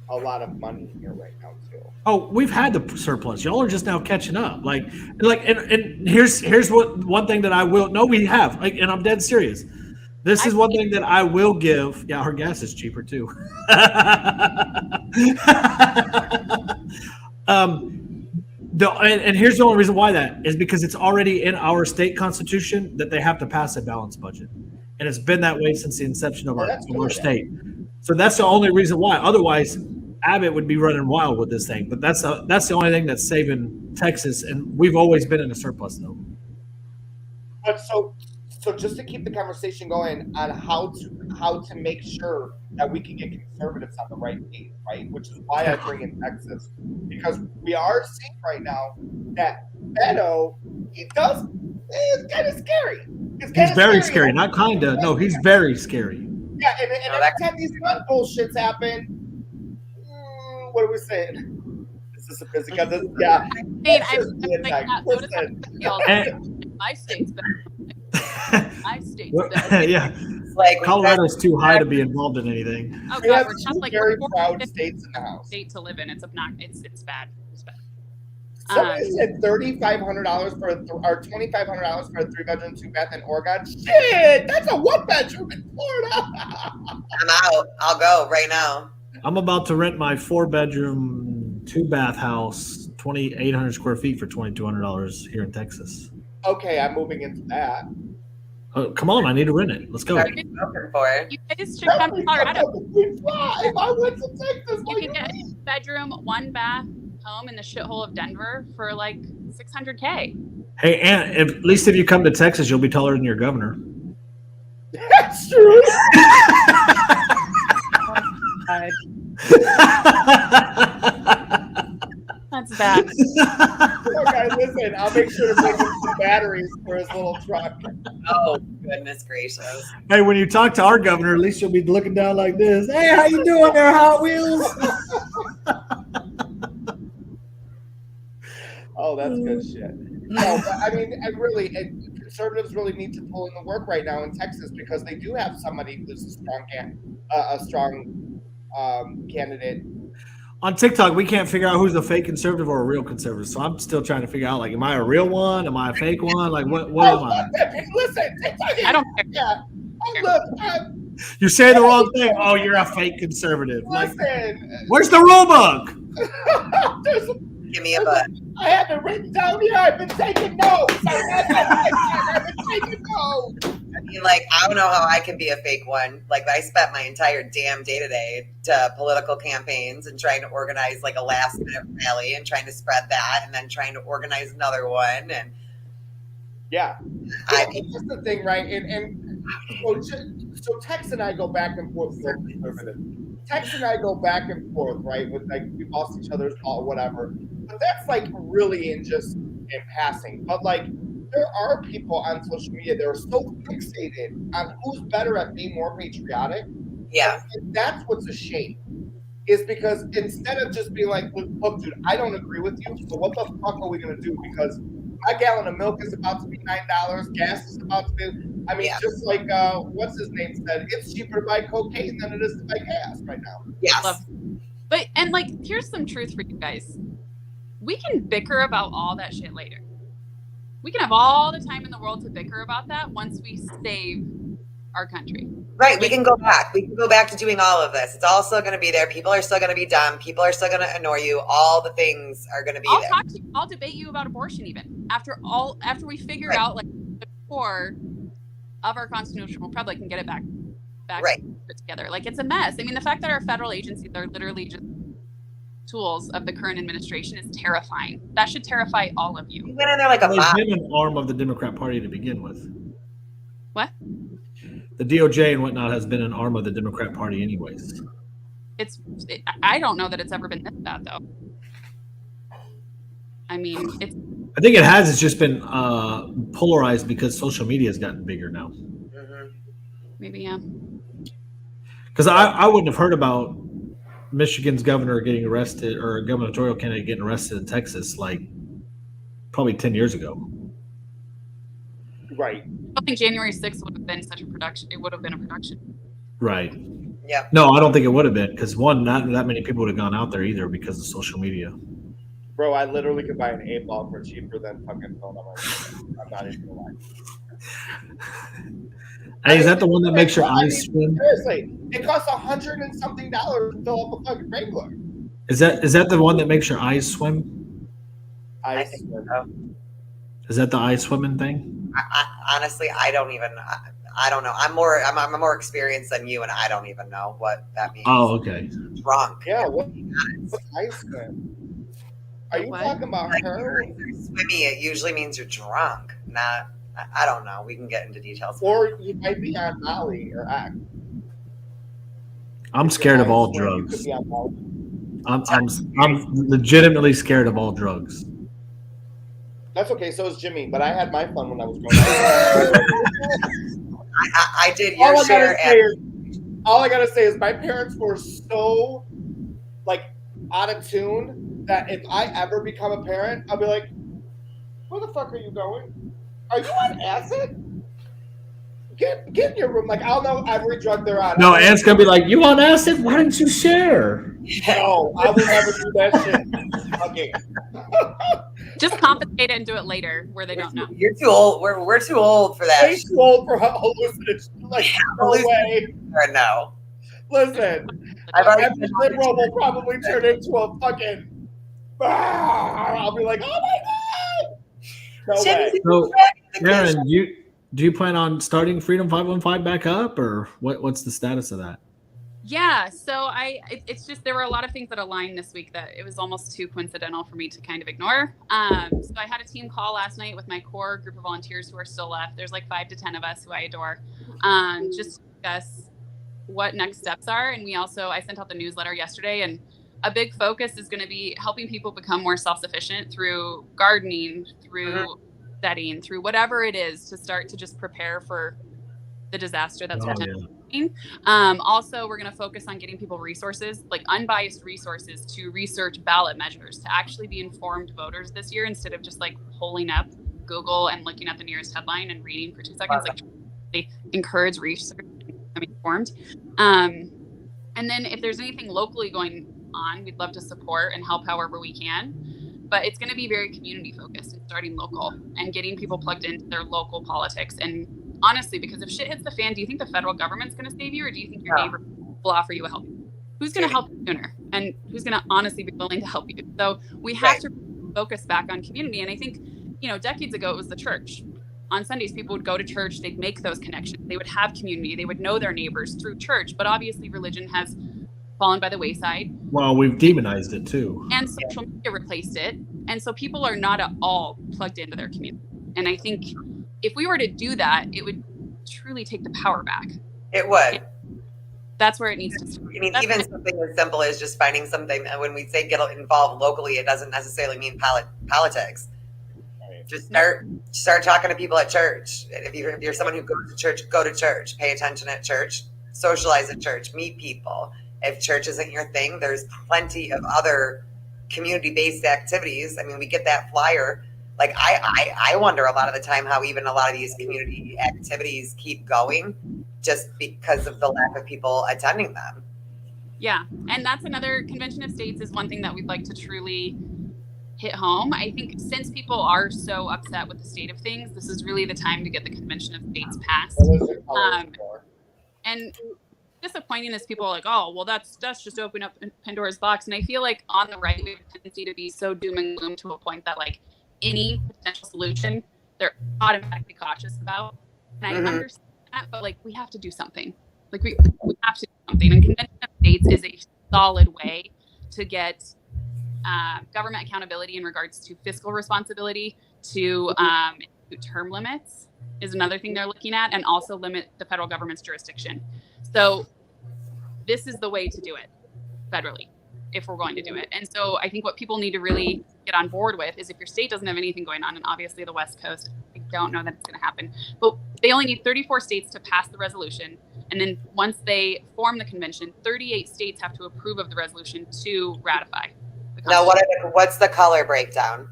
S3: a lot of money here right now too.
S1: Oh, we've had the surplus. Y'all are just now catching up. And here's one thing that I will. No, we have. And I'm dead serious. This is one thing that I will give. Yeah, our gas is cheaper too. And here's the only reason why that is because it's already in our state constitution that they have to pass a balanced budget, and it's been that way since the inception of our state. So that's the only reason why. Otherwise, Abbott would be running wild with this thing. But that's the only thing that's saving Texas, and we've always been in a surplus though.
S3: But so just to keep the conversation going on how to make sure that we can get conservatives on the right page, right? Which is why I bring in Texas, because we are seeing right now that Beto, it's kind of scary.
S1: He's very scary. Not kinda. No, he's very scary.
S3: Yeah, and every time these gun bullshits happen, what are we saying? Is this a physical? Yeah.
S5: My state's better. My state's better.
S1: Yeah.
S2: Like
S1: Colorado's too high to be involved in anything.
S5: Oh
S3: We
S5: God,
S3: have
S5: we're
S3: two
S5: just like
S3: very
S5: we're
S3: proud states in the house.
S5: state to live in. It's bad. It's bad.
S3: Somebody said $3,500 or $2,500 for a 3-bedroom, 2-bath in Oregon. Shit, that's a 1-bedroom in Florida.
S2: I'm out. I'll go right now.
S1: I'm about to rent my 4-bedroom 2-bath house, 2,800 square feet for $2,200 here in Texas.
S3: Okay, I'm moving into that.
S1: Oh, come on, I need to rent it. Let's go.
S2: What are you looking for?
S5: You guys should come to Colorado.
S3: We fly. If I went to Texas,
S5: You can get a bedroom, 1-bath home in the shithole of Denver for like $600K.
S1: Hey, Aunt, at least if you come to Texas, you'll be taller than your governor.
S3: That's true.
S5: That's bad.
S3: Okay, listen, I'll make sure to bring him some batteries for his little truck.
S2: Oh, goodness gracious.
S1: Hey, when you talk to our governor, at least you'll be looking down like this. Hey, how you doing there, Hot Wheels?
S3: Oh, that's good shit. No, but I mean, conservatives really need to pull in the work right now in Texas because they do have somebody who's a strong candidate.
S1: On TikTok, we can't figure out who's a fake conservative or a real conservative. So I'm still trying to figure out, like, am I a real one? Am I a fake one? Like, what am I?
S3: Listen, TikTok.
S5: I don't care.
S3: Yeah. Look,
S1: You say the wrong thing. Oh, you're a fake conservative. Like,
S3: listen.
S1: where's the rule book?
S2: Give me a butt.
S3: I have it written down here. I've been taking notes. I've been taking notes.
S2: I mean, like, I don't know how I can be a fake one. Like, I spent my entire damn day today to political campaigns and trying to organize like a last minute rally and trying to spread that and then trying to organize another one. And
S3: Yeah.
S2: I
S3: It's just the thing, right? And so Tex and I go back and forth. Tex and I go back and forth, right? With like we lost each other's call or whatever. But that's like really in passing. But like there are people on social media that are so fixated on who's better at being more patriotic.
S2: yeah.
S3: And that's what's a shame. Is because instead of just being like, look, dude, I don't agree with you, so what the fuck are we gonna do? Because my gallon of milk is about to be $9, gas is about to be, I mean,
S2: Yeah.
S3: just like what's his name said, it's cheaper to buy cocaine than it is to buy gas right now.
S2: Yes.
S5: Love- But, and like, here's some truth for you guys. We can bicker about all that shit later. We can have all the time in the world to bicker about that once we save our country.
S2: Right. We can go back. We can go back to doing all of this. It's all still going to be there. People are still going to be dumb. People are still going to annoy you. All the things are going to be
S5: I'll
S2: there.
S5: talk to you. I'll debate you about abortion even after we figure
S2: Right.
S5: out like the core of our constitutional republic and get it back
S2: Right.
S5: put together. Like it's a mess. I mean, the fact that our federal agencies are literally just tools of the current administration is terrifying. That should terrify all of you.
S2: We went in there like a
S1: They've
S2: mob.
S1: been an arm of the Democrat Party to begin with.
S5: What?
S1: The DOJ and whatnot has been an arm of the Democrat Party anyways.
S5: I don't know that it's ever been this bad though. I mean, it's
S1: I think it has. It's just been polarized because social media has gotten bigger now.
S2: Mhm.
S5: maybe, yeah.
S1: Because I wouldn't have heard about Michigan's governor getting arrested or a gubernatorial candidate getting arrested in Texas like probably 10 years ago.
S3: Right.
S5: I don't think January 6th would have been such a production. It would have been a production.
S1: Right.
S2: Yeah.
S1: No, I don't think it would have been because one, not that many people would have gone out there either because of social media.
S3: Bro, I literally could buy an 8-ball for cheaper than fucking phone on my phone. I'm not even gonna lie.
S1: Hey, is that the one that makes your eyes swim?
S3: Seriously, it costs $100 and something to fill up a fucking regular.
S1: Is that the one that makes your eyes swim?
S2: I think so.
S1: Is that the eye swimming thing?
S2: I honestly, I don't even. I don't know. I'm more experienced than you, and I don't even know what that means.
S1: Oh, okay.
S2: Drunk.
S3: Yeah, what's ice cream? Are you
S5: What?
S3: talking about
S2: Like,
S3: her?
S2: if you're swimming, it usually means you're drunk. Not. I don't know. We can get into details.
S3: Or you might be on Molly or Act.
S1: I'm scared of all
S3: You could
S1: drugs.
S3: be on Molly.
S1: I'm legitimately scared of all drugs.
S3: That's okay, so is Jimmy, but I had my fun when I was growing up.
S2: I did your share.
S3: All I gotta say is my parents were so like out of tune that if I ever become a parent, I'll be like, where the fuck are you going? Are you on acid? Get in your room. Like I'll know every drug they're on.
S1: No, Ant's gonna be like, "You on acid? Why didn't you share?"
S3: No, I will never do that shit. Okay.
S5: Just confiscate it and do it later where they don't know.
S2: You're too old. We're too old for that.
S3: Way too old for hallucinations. Like, no way.
S2: Or no.
S3: Listen,
S2: I've already
S3: every liberal will probably turn into a fucking I'll be like, oh my God. No way.
S1: So, Aaron, do you plan on starting Freedom 515 back up, or what's the status of that?
S5: Yeah, so it's just there were a lot of things that aligned this week that it was almost too coincidental for me to kind of ignore. So I had a team call last night with my core group of volunteers who are still left. There's like 5 to 10 of us who I adore, just to discuss what next steps are. And I sent out the newsletter yesterday, and a big focus is going to be helping people become more self-sufficient through gardening, through setting, through whatever it is to start to just prepare for the disaster that's potentially coming. Also, we're going to focus on getting people resources, like unbiased resources to research ballot measures, to actually be informed voters this year instead of just like pulling up Google and looking at the nearest headline and reading for 2 seconds. Like, they encourage research and becoming informed. And then if there's anything locally going on, we'd love to support and help however we can. But it's going to be very community focused and starting local and getting people plugged into their local politics. And honestly, because if shit hits the fan, do you think the federal government's going to save you, or do you think your neighbor will offer you a help? Who's going to help you sooner? And who's going to honestly be willing to help you? So we have to focus back on community. And I think, decades ago, it was the church. On Sundays, people would go to church, they'd make those connections, they would have community, they would know their neighbors through church. But obviously religion has fallen by the wayside.
S1: Well, we've demonized it too.
S5: And social media replaced it. And so people are not at all plugged into their community. And I think if we were to do that, it would truly take the power back.
S2: It would.
S5: That's where it needs to start.
S2: I mean, even something as simple as just finding something, when we say get involved locally, it doesn't necessarily mean politics. Just start talking to people at church. If you're someone who goes to church, go to church, pay attention at church, socialize at church, meet people. If church isn't your thing, there's plenty of other community-based activities. I mean, we get that flyer. Like, I wonder a lot of the time how even a lot of these community activities keep going just because of the lack of people attending them.
S5: Yeah, and that's another Convention of States is one thing that we'd like to truly hit home. I think since people are so upset with the state of things, this is really the time to get the Convention of States passed. And disappointing is people are like, oh, well, that's just open up Pandora's box. And I feel like on the right, we have a tendency to be so doom and gloom to a point that like any potential solution, they're automatically cautious about. And I understand that, but like we have to do something. Like we have to do something. And Convention of States is a solid way to get government accountability in regards to fiscal responsibility, to term limits is another thing they're looking at, and also limit the federal government's jurisdiction. So this is the way to do it federally if we're going to do it. And so I think what people need to really get on board with is if your state doesn't have anything going on, and obviously the West Coast, I don't know that it's going to happen, but they only need 34 states to pass the resolution. And then once they form the convention, 38 states have to approve of the resolution to ratify.
S2: Now, what's the color breakdown?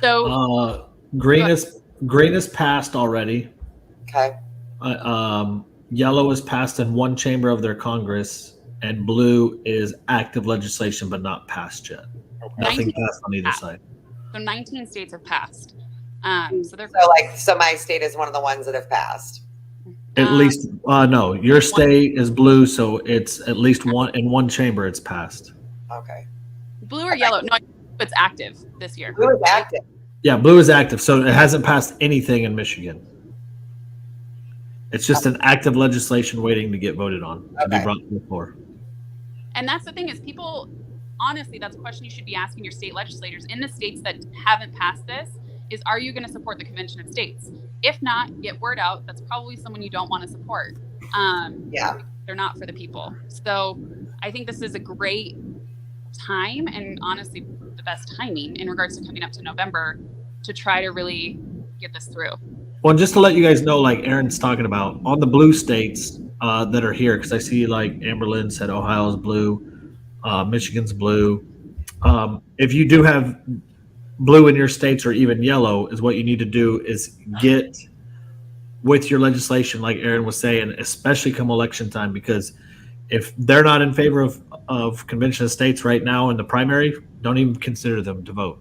S5: So
S1: green is passed already.
S2: Okay.
S1: Yellow is passed in one chamber of their Congress, and blue is active legislation but not passed yet.
S3: Okay.
S1: Nothing passed on either side.
S5: So 19 states have passed.
S2: So my state is one of the ones that have passed.
S1: At least, no, your state is blue, so it's at least one in one chamber. It's passed.
S2: Okay.
S5: Blue or yellow? No, it's active this year.
S2: Blue is active.
S1: Yeah, blue is active, so it hasn't passed anything in Michigan. It's just an active legislation waiting to get voted on to be brought to the floor.
S5: And that's the thing is people, honestly, that's a question you should be asking your state legislators in the states that haven't passed this is, are you going to support the Convention of States? If not, get word out. That's probably someone you don't want to support. They're not for the people. So I think this is a great time and honestly the best timing in regards to coming up to November to try to really get this through.
S1: Well, just to let you guys know, like Aaron's talking about, on the blue states that are here, because I see like Amber Lynn said Ohio's blue, Michigan's blue. If you do have blue in your states or even yellow, is what you need to do is get with your legislation, like Aaron was saying, especially come election time, because if they're not in favor of Convention of States right now in the primary, don't even consider them to vote.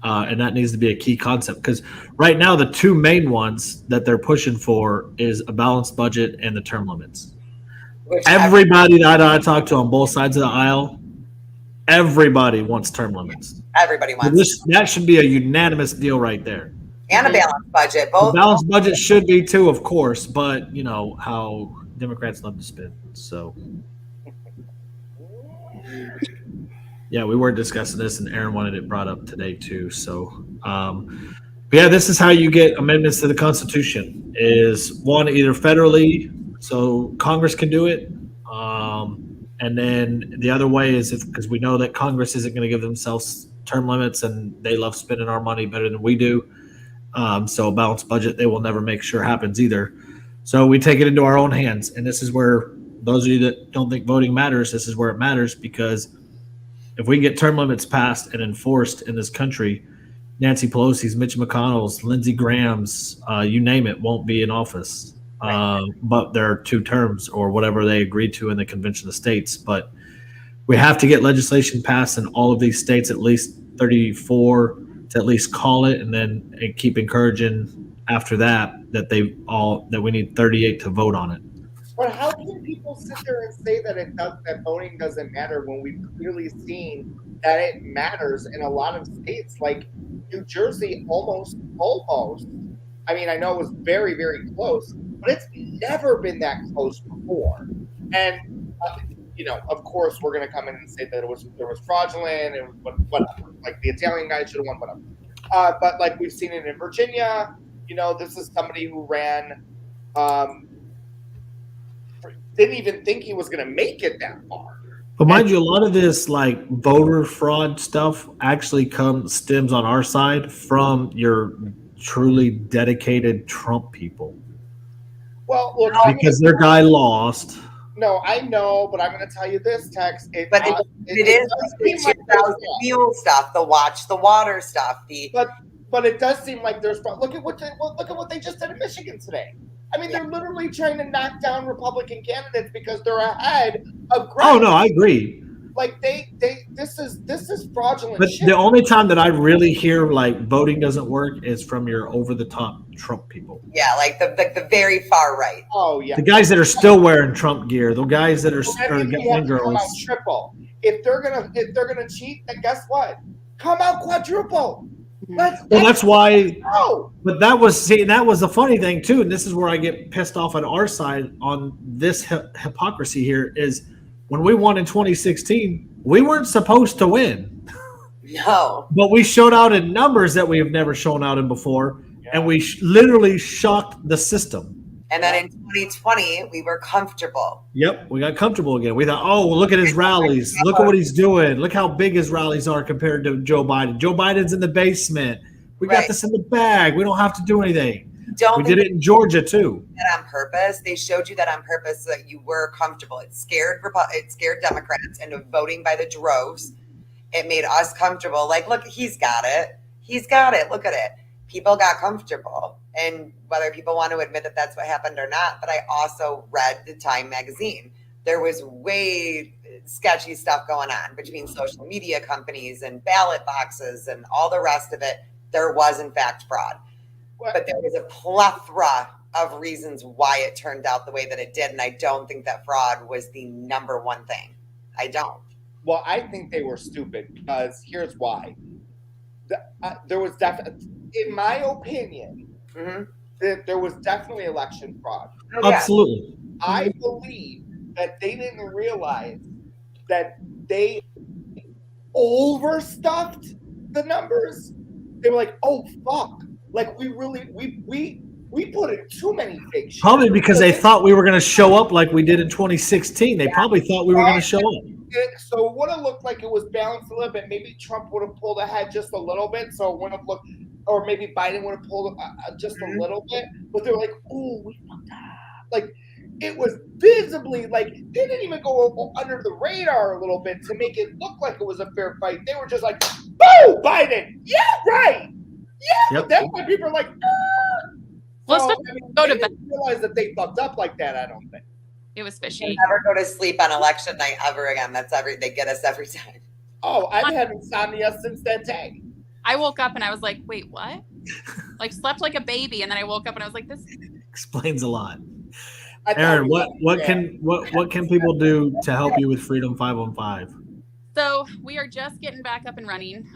S1: And that needs to be a key concept, because right now the two main ones that they're pushing for is a balanced budget and the term limits. Everybody that I talk to on both sides of the aisle Everybody wants term limits.
S2: Everybody wants
S1: That should be a unanimous deal right there.
S2: and a balanced budget.
S1: The
S2: Both.
S1: balanced budget should be too, of course, but you know how Democrats love to spend. So, yeah, we were discussing this, and Aaron wanted it brought up today too. So, but yeah, this is how you get amendments to the Constitution: is one, either federally, so Congress can do it, and then the other way is because we know that Congress isn't going to give themselves term limits, and they love spending our money better than we do. So a balanced budget, they will never make sure happens either. So we take it into our own hands, and this is where those of you that don't think voting matters, this is where it matters, because if we get term limits passed and enforced in this country, Nancy Pelosi's, Mitch McConnell's, Lindsey Graham's, you name it, won't be in office. But there are 2 terms or whatever they agreed to in the Convention of States. But we have to get legislation passed in all of these states, at least 34, to at least call it, and then keep encouraging after that that we need 38 to vote on it.
S3: But how can people sit there and say that that voting doesn't matter when we've clearly seen that it matters in a lot of states, like New Jersey, almost. I mean, I know it was very, very close, but it's never been that close before. And of course, we're going to come in and say that there was fraudulent and whatever. Like the Italian guy should have won, whatever. But like we've seen it in Virginia, this is somebody who ran. Didn't even think he was going to make it that far.
S1: But mind you, a lot of this like voter fraud stuff actually stems on our side from your truly dedicated Trump people.
S3: Well, look,
S1: because their guy lost.
S3: No, I know, but I'm going to tell you this, Tex.
S2: It is the 2000 fuel stuff, the watch the water stuff.
S3: But it does seem like there's. Look at what they just did in Michigan today. I mean, they're literally trying to knock down Republican candidates because they're ahead of.
S1: Oh no, I agree.
S3: Like this is fraudulent.
S1: But
S3: shit.
S1: the only time that I really hear like voting doesn't work is from your over the top Trump people.
S2: Yeah, like the very far right.
S3: Oh yeah,
S1: the guys that are still wearing Trump gear, the guys that are girls.
S3: Triple. If they're gonna cheat, then guess what? Come out quadruple.
S1: That's why. Oh. But that was the funny thing too, and this is where I get pissed off on our side on this hypocrisy here is. When we won in 2016, we weren't supposed to win.
S2: No.
S1: But we showed out in numbers that we have never shown out in before, and we literally shocked the system.
S2: And then in 2020, we were comfortable.
S1: Yep, we got comfortable again. We thought, oh, well, look at his rallies. Look at what he's doing. Look how big his rallies are compared to Joe Biden. Joe Biden's in the basement. We got this in the bag. We don't have to do anything. We did it in Georgia too.
S2: That on purpose. They showed you that on purpose so that you were comfortable. It scared Democrats into voting by the droves. It made us comfortable. Like, look, he's got it. He's got it. Look at it. People got comfortable. And whether people want to admit that that's what happened or not, but I also read the Time magazine. There was way sketchy stuff going on between social media companies and ballot boxes and all the rest of it. There was, in fact, fraud. But there was a plethora of reasons why it turned out the way that it did. And I don't think that fraud was the number one thing. I don't.
S3: Well, I think they were stupid because here's why. There was definitely, in my opinion, there was definitely election fraud.
S1: Absolutely.
S3: I believe that they didn't realize that they overstuffed the numbers. They were like, oh, fuck. Like we put in too many fake shit.
S1: Probably because they thought we were going to show up like we did in 2016. They probably thought we were going to show up.
S3: So it would have looked like it was balanced a little bit. Maybe Trump would have pulled ahead just a little bit, so it wouldn't have looked, or maybe Biden would have pulled just a little bit. But they were like, "Oh, we fucked up." Like it was visibly like they didn't even go under the radar a little bit to make it look like it was a fair fight. They were just like, "Boo, Biden! Yeah, right." Yeah, but that's why people are like,
S5: let's go to bed.
S3: Realize that they fucked up like that. I don't think
S5: it was fishy.
S2: Never go to sleep on election night ever again. They get us every time.
S3: Oh, I've had insomnia since that day.
S5: I woke up and I was like, wait, what? Like slept like a baby, and then I woke up and I was like, this
S1: explains a lot. Aaron, what can people do to help you with Freedom 515?
S5: So we are just getting back up and running.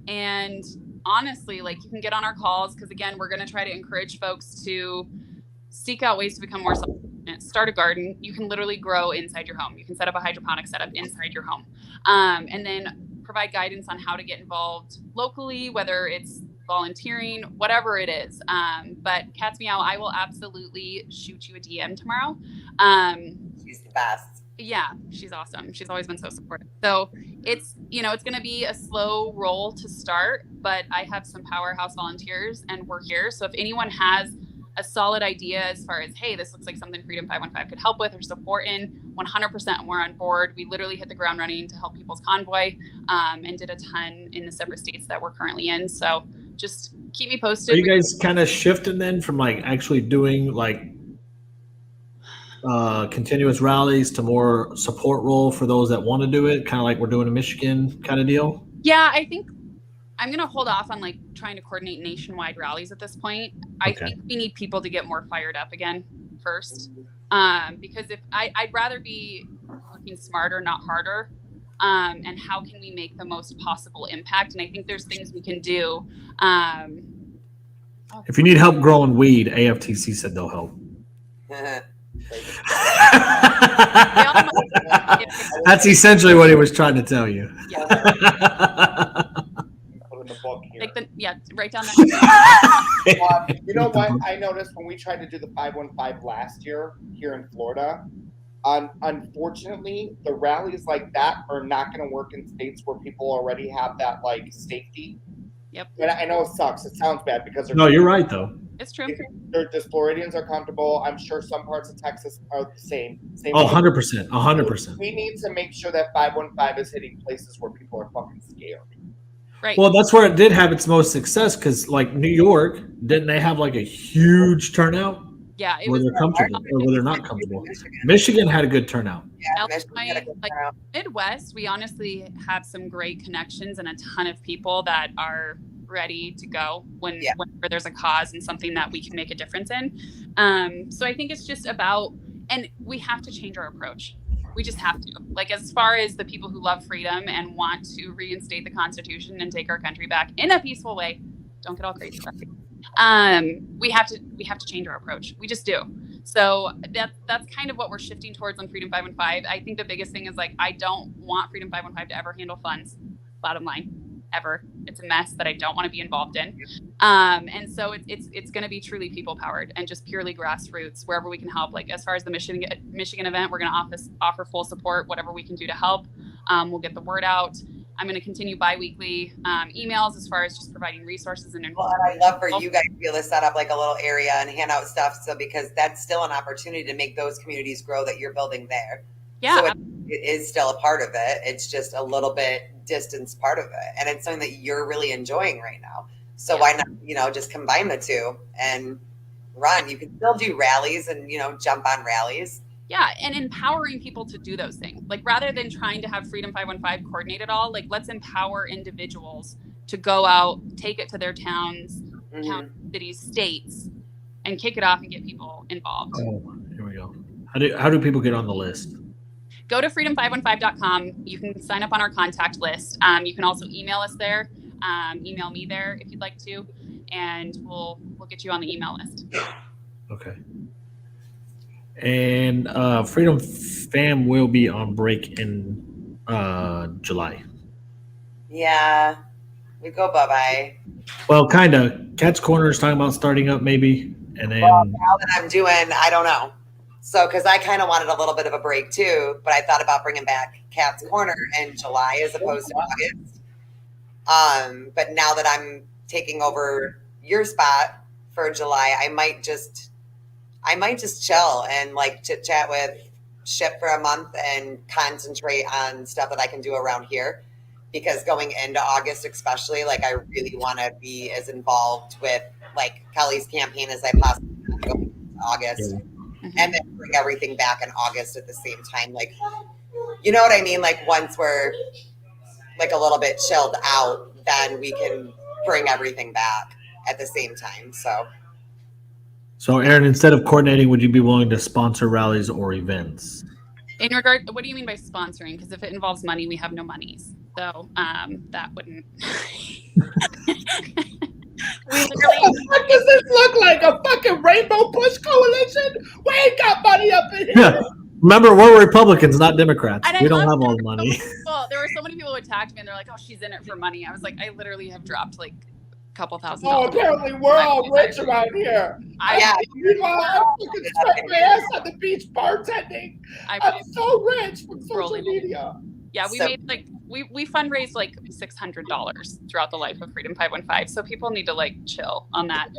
S5: And honestly, like, you can get on our calls because, again, we're going to try to encourage folks to seek out ways to become more self-sufficient. Start a garden. You can literally grow inside your home. You can set up a hydroponic setup inside your home. And then provide guidance on how to get involved locally, whether it's volunteering, whatever it is. But Cats Meow, I will absolutely shoot you a DM tomorrow.
S2: She's the best.
S5: Yeah, she's awesome. She's always been so supportive. So it's, it's going to be a slow roll to start, but I have some powerhouse volunteers and we're here. So if anyone has a solid idea as far as, hey, this looks like something Freedom 515 could help with or support in, 100% we're on board. We literally hit the ground running to help People's Convoy, and did a ton in the separate states that we're currently in. So just keep me posted.
S1: Are you guys kind of shifting then from like actually doing like continuous rallies to more support role for those that want to do it, kind of like we're doing in Michigan kind of deal?
S5: Yeah, I think I'm going to hold off on like trying to coordinate nationwide rallies at this point. I think we need people to get more fired up again first. Because if I'd rather be working smarter, not harder. And how can we make the most possible impact? And I think there's things we can do.
S1: If you need help growing weed, AFTC said they'll help. That's essentially what he was trying to tell you.
S5: Yeah.
S3: Put in the book here.
S5: Write down that.
S3: You know what I noticed when we tried to do the 515 last year here in Florida? Unfortunately, the rallies like that are not going to work in states where people already have that like safety.
S5: Yep.
S3: And I know it sucks. It sounds bad because
S1: No, you're right though.
S5: It's true.
S3: The Floridians are comfortable. I'm sure some parts of Texas are the same.
S1: Oh, 100%. 100%.
S3: We need to make sure that 515 is hitting places where people are fucking scared.
S5: Right.
S1: Well, that's where it did have its most success because, like New York, didn't they have like a huge turnout?
S5: Yeah, it
S1: where
S5: was
S1: they're comfortable or where they're not comfortable. Michigan had a good turnout.
S2: Yeah,
S5: Illinois, like Midwest, we honestly have some great connections and a ton of people that are ready to go whenever there's a cause and something that we can make a difference in. So I think it's just about, and we have to change our approach. We just have to. Like, as far as the people who love freedom and want to reinstate the Constitution and take our country back in a peaceful way, don't get all crazy about it. We have to change our approach. We just do. So that's kind of what we're shifting towards on Freedom 515. I think the biggest thing is, like, I don't want Freedom 515 to ever handle funds. Bottom line, ever. It's a mess that I don't want to be involved in. And so it's going to be truly people powered and just purely grassroots wherever we can help. Like, as far as the Michigan event, we're going to offer full support, whatever we can do to help. We'll get the word out. I'm going to continue bi-weekly emails as far as just providing resources and
S2: information. Well, and I'd love for you guys to be able to set up like a little area and hand out stuff. So, because that's still an opportunity to make those communities grow that you're building there.
S5: Yeah.
S2: So it is still a part of it. It's just a little bit distance part of it. And it's something that you're really enjoying right now. So why not, just combine the two and run? You can still do rallies and, jump on rallies.
S5: Yeah, and empowering people to do those things. Like, rather than trying to have Freedom 515 coordinate it all, like, let's empower individuals to go out, take it to their towns, counties, cities, states, and kick it off and get people involved.
S1: Oh, here we go. How do people get on the list?
S5: Go to freedom515.com. You can sign up on our contact list. You can also email us there. Email me there if you'd like to, and we'll get you on the email list.
S1: Okay. And Freedom Fam will be on break in July.
S2: Yeah, we go bye-bye.
S1: Well, kind of. Cat's Corner is talking about starting up maybe, and then
S2: now that I'm doing, I don't know. So, because I kind of wanted a little bit of a break too, but I thought about bringing back Cat's Corner in July as opposed to August. But now that I'm taking over your spot for July, I might just chill and like chit chat with Ship for a month and concentrate on stuff that I can do around here. Because going into August, especially, like, I really want to be as involved with like Kelly's campaign as I possibly can going into August. Yeah. And then bring everything back in August at the same time. Like, you know what I mean? Like, once we're like a little bit chilled out, then we can bring everything back at the same time. So
S1: Aaron, instead of coordinating, would you be willing to sponsor rallies or events?
S5: In regard, what do you mean by sponsoring? Because if it involves money, we have no monies. So that wouldn't. We literally,
S3: What does this look like? A fucking Rainbow Push Coalition? We ain't got money up in here.
S1: Yeah. Remember, we're Republicans, not Democrats.
S5: And I
S1: We don't
S5: love
S1: have all
S5: that
S1: the money.
S5: there were so many people who attacked me, and they're like, "Oh, she's in it for money." I was like, I literally have dropped like a couple $1,000.
S3: Oh, apparently we're all rich around here.
S2: Yeah.
S3: Meanwhile, I'm fucking sweating my ass on the beach bartending.
S5: I
S3: I'm so rich from social
S5: Rolling.
S3: media.
S5: Yeah, we
S2: So-
S5: made like we fundraised like $600 throughout the life of Freedom 515. So people need to like chill on that.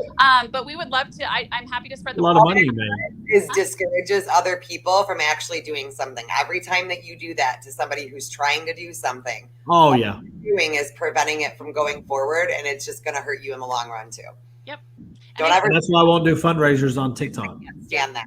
S5: But we would love to. I'm happy to spread
S1: A
S5: the
S1: lot of
S5: word.
S1: money, man.
S2: Is discourages other people from actually doing something. Every time that you do that to somebody who's trying to do something,
S1: Oh, yeah.
S2: doing is preventing it from going forward, and it's just going to hurt you in the long run too.
S5: Yep.
S2: Don't
S5: And I-
S2: ever
S1: And that's why I won't do fundraisers on TikTok.
S2: stand that.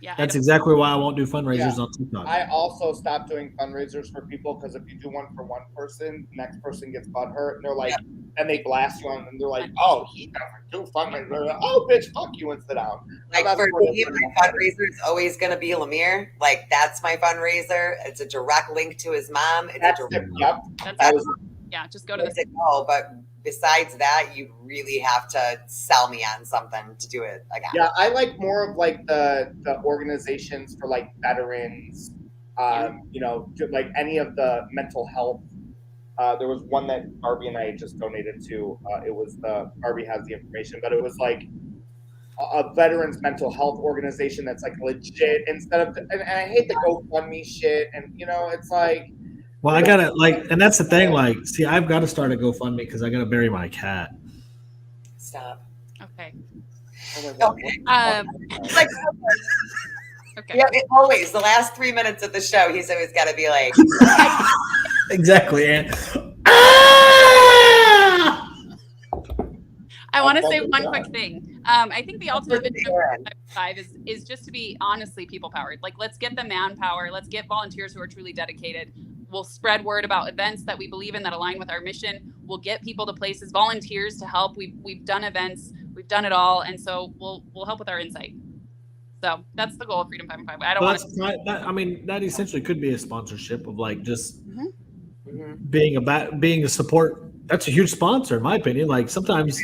S5: Yeah,
S1: That's exactly why I won't do fundraisers on TikTok.
S3: I also stopped doing fundraisers for people because if you do one for one person, the next person gets butthurt, and they're like, and they blast you on, and they're like, "Oh, he doesn't do fundraisers." Like, oh, bitch, fuck you and sit down.
S2: Like
S3: I'm not
S2: for
S3: supporting
S2: me,
S3: that.
S2: my fundraiser is always going to be Lemire. Like that's my fundraiser. It's a direct link to his mom. It's
S3: That's
S2: a
S3: it.
S2: direct
S3: Yep.
S5: that's
S3: That was
S5: yeah. Just go to
S2: way
S5: the
S2: to go. But besides that, you really have to sell me on something to do it again.
S3: Yeah, I like more of like the organizations for like veterans, you know, like any of the mental health. There was one that Barbie and I just donated to. It was Barbie has the information, but it was like a veterans mental health organization that's like legit instead of, and I hate the GoFundMe shit. And you know, it's like,
S1: Well, I gotta like, and that's the thing. Like, see, I've got to start a GoFundMe because I gotta bury my cat.
S2: Stop.
S5: okay.
S3: oh my God,
S2: Okay.
S3: what-
S2: Like,
S5: Okay.
S2: yeah, always the last 3 minutes of the show, he's always got to be like,
S1: Exactly, and
S5: I want to
S3: Oh,
S5: say
S3: my
S5: one
S3: God.
S5: quick thing. I think the ultimate vision of
S2: Aaron.
S5: 5 is just to be honestly people powered. Like, let's get the manpower. Let's get volunteers who are truly dedicated. We'll spread word about events that we believe in that align with our mission. We'll get people to places, volunteers to help. We've done events. We've done it all, and so we'll help with our insight. So that's the goal of Freedom 515. I don't
S1: well,
S5: want to.
S1: that's right. I mean, that essentially could be a sponsorship of like just
S2: Mhm.
S1: being a support. That's a huge sponsor, in my opinion. Like sometimes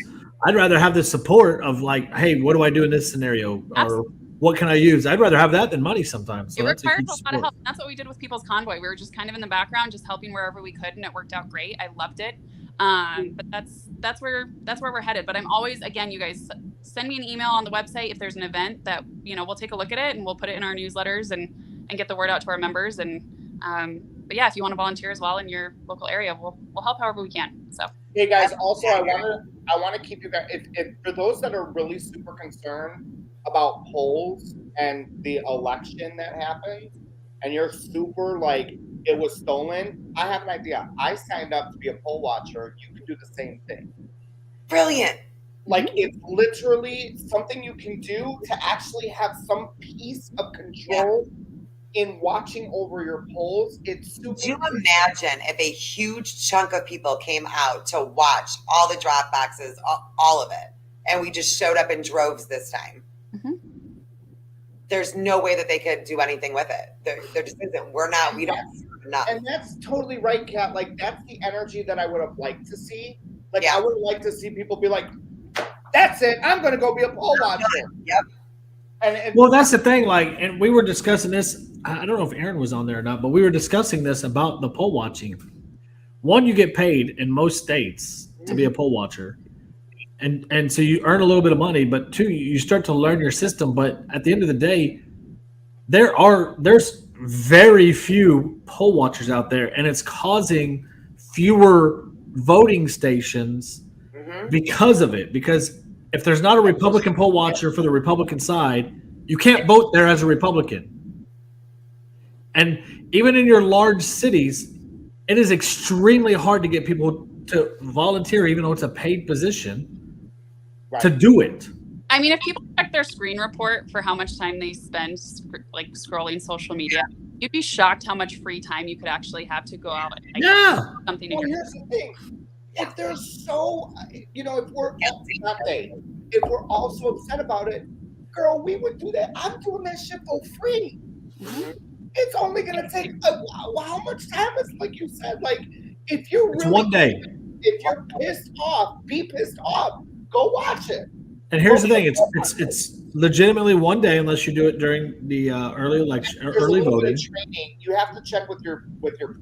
S1: I'd rather have the support of like, hey, what do I do in this scenario, or
S5: Absolutely.
S1: what can I use? I'd rather have that than money sometimes. So
S5: It
S1: that's a
S5: requires
S1: huge
S5: a lot of
S1: support.
S5: help. That's what we did with People's Convoy. We were just kind of in the background, just helping wherever we could, and it worked out great. I loved it. But that's where we're headed. But I'm always, again, you guys send me an email on the website if there's an event that we'll take a look at it and we'll put it in our newsletters and get the word out to our members. And but yeah, if you want to volunteer as well in your local area, we'll help however we can. So
S3: Hey guys, also I want to keep you guys, if for those that are really super concerned about polls and the election that happened, and you're super like it was stolen, I have an idea. I signed up to be a poll watcher. You can do the same thing.
S2: Brilliant.
S3: Like it's literally something you can do to actually have some piece of control in watching over your polls. It's super.
S2: Could you imagine if a huge chunk of people came out to watch all the drop boxes, all of it, and we just showed up in droves this time?
S5: Mhm.
S2: There's no way that they could do anything with it. There just isn't. We don't serve enough.
S3: And that's totally right, Kat. Like that's the energy that I would have liked to see. Like
S2: Yeah.
S3: I would have liked to see people be like, "That's it. I'm going to go be a poll watcher."
S2: Yep.
S3: And
S1: Well, that's the thing. Like, and we were discussing this. I don't know if Aaron was on there or not, but we were discussing this about the poll watching. One, you get paid in most states to be a poll watcher, and so you earn a little bit of money. But two, you start to learn your system. But at the end of the day, there's very few poll watchers out there, and it's causing fewer voting stations
S2: Mhm.
S1: because of it. Because if there's not a Republican poll watcher for the Republican side, you can't vote there as a Republican. And even in your large cities, it is extremely hard to get people to volunteer, even though it's a paid position, to do it.
S5: I mean, if people check their screen report for how much time they spend like scrolling social media, you'd be shocked how much free time you could actually have to go out and
S1: Yeah.
S5: do something in
S3: well,
S5: your
S3: here's the thing: if they're so, if we're not they, if we're all so upset about it, girl, we would do that. I'm doing that shit for free. It's only gonna take how much time is, like you said, like if you're
S1: It's
S3: really,
S1: one day.
S3: if you're pissed off, be pissed off. Go watch it.
S1: And here's the thing: it's legitimately one day, unless you do it during the early election or
S3: There's a
S1: early
S3: little bit
S1: voting.
S3: of training. You have to check with your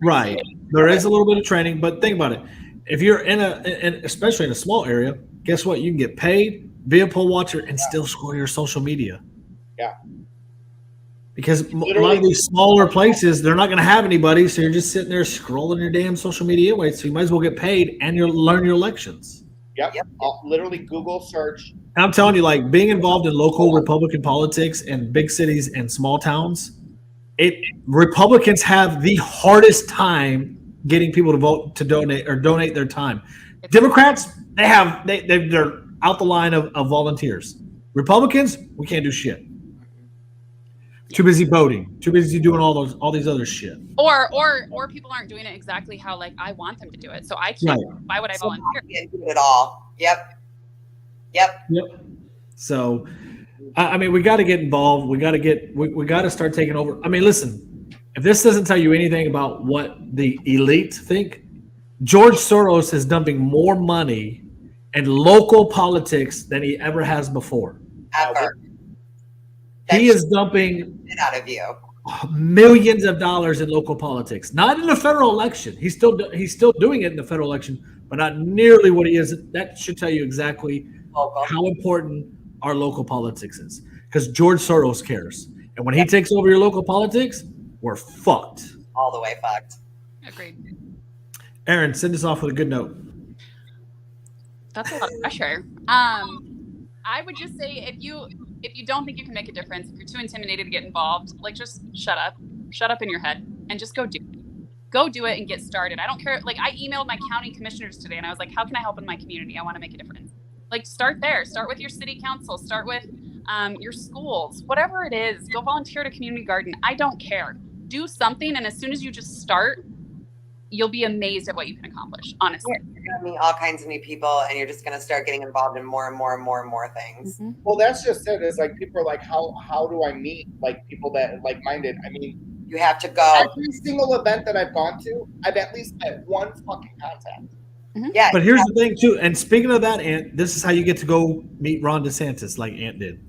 S1: Right. There is a little bit of training, but think about it. If you're in especially in a small area, guess what? You can get paid, be a poll watcher, and still score your social media.
S3: Yeah.
S1: Because a lot of these smaller places, they're not going to have anybody, so you're just sitting there scrolling your damn social media anyway. So you might as well get paid and you learn your elections.
S3: Yep. I'll literally Google search.
S1: And I'm telling you, like being involved in local Republican politics in big cities and small towns, Republicans have the hardest time getting people to vote to donate their time. Democrats, they're out the line of volunteers. Republicans, we can't do shit. Too busy voting. Too busy doing all these other shit.
S5: Or people aren't doing it exactly how like I want them to do it. So I can't. Right. Why would I volunteer?
S2: Can't do it all. Yep.
S1: So, I mean, we got to get involved. We got to start taking over. I mean, listen, if this doesn't tell you anything about what the elite think, George Soros is dumping more money in local politics than he ever has before.
S2: Ever.
S1: He is dumping
S2: it out of you
S1: millions of dollars in local politics, not in the federal election. He's still doing it in the federal election, but not nearly what he is. That should tell you exactly how important our local politics is, because George Soros cares, and when he takes over your local politics, we're fucked.
S2: All the way fucked.
S5: Agreed.
S1: Aaron, send us off with a good note.
S5: That's a lot of pressure. I would just say if you don't think you can make a difference, if you're too intimidated to get involved, like just shut up in your head and just go do it. Go do it and get started. I don't care. Like I emailed my county commissioners today and I was like, how can I help in my community? I want to make a difference. Like start there. Start with your city council. Start with your schools. Whatever it is, go volunteer at a community garden. I don't care. Do something, and as soon as you just start, you'll be amazed at what you can accomplish, honestly.
S2: You're going to meet all kinds of new people, and you're just going to start getting involved in more and more and more and more things.
S5: Mm-hmm.
S3: Well, that's just it. It's like people are like, how do I meet like people that like-minded? I mean,
S2: you have to go.
S3: Every single event that I've gone to, I've at least met one fucking contact.
S5: Mm-hmm.
S2: Yeah.
S1: But here's the thing too, and speaking of that, Ant, this is how you get to go meet Ron DeSantis, like Ant did.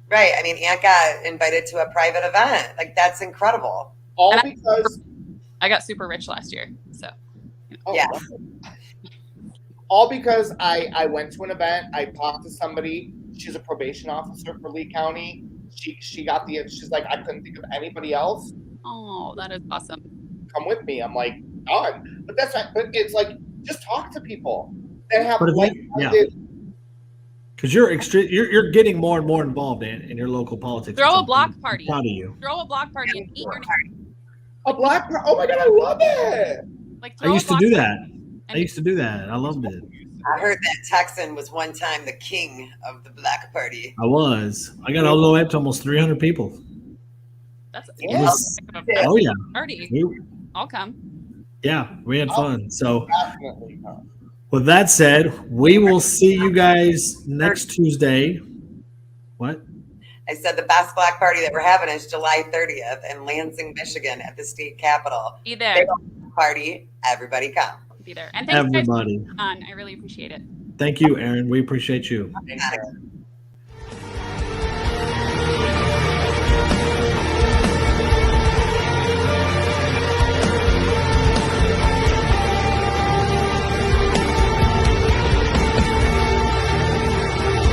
S2: Right. I mean, Ant got invited to a private event. Like that's incredible.
S3: All because
S5: I got super rich last year. So
S2: yeah.
S3: All because I went to an event. I talked to somebody. She's a probation officer for Lee County. She's like, I couldn't think of anybody else.
S5: Oh, that is awesome.
S3: Come with me. I'm like, done. But that's not. But it's like, just talk to people that have.
S1: Because you're getting more and more involved in your local politics.
S5: Throw a block party.
S1: Proud of you.
S5: Throw a block party and eat your name.
S3: A block party. Oh my god, I love it.
S5: Like
S1: I used to do that. I loved it.
S2: I heard that Texan was one time the king of the black party.
S1: I was. I got all the way up to almost 300 people.
S5: That's
S1: oh yeah.
S5: Party. I'll come.
S1: Yeah, we had fun. So with that said, we will see you guys next Tuesday. What?
S2: I said the best black party that we're having is July 30th in Lansing, Michigan at the state capitol.
S5: Be there.
S2: Party. Everybody come.
S5: Be there. And thanks
S1: everybody.
S5: guys for coming on. I really appreciate it.
S1: Thank you, Aaron. We appreciate you.
S3: Thanks, Aaron.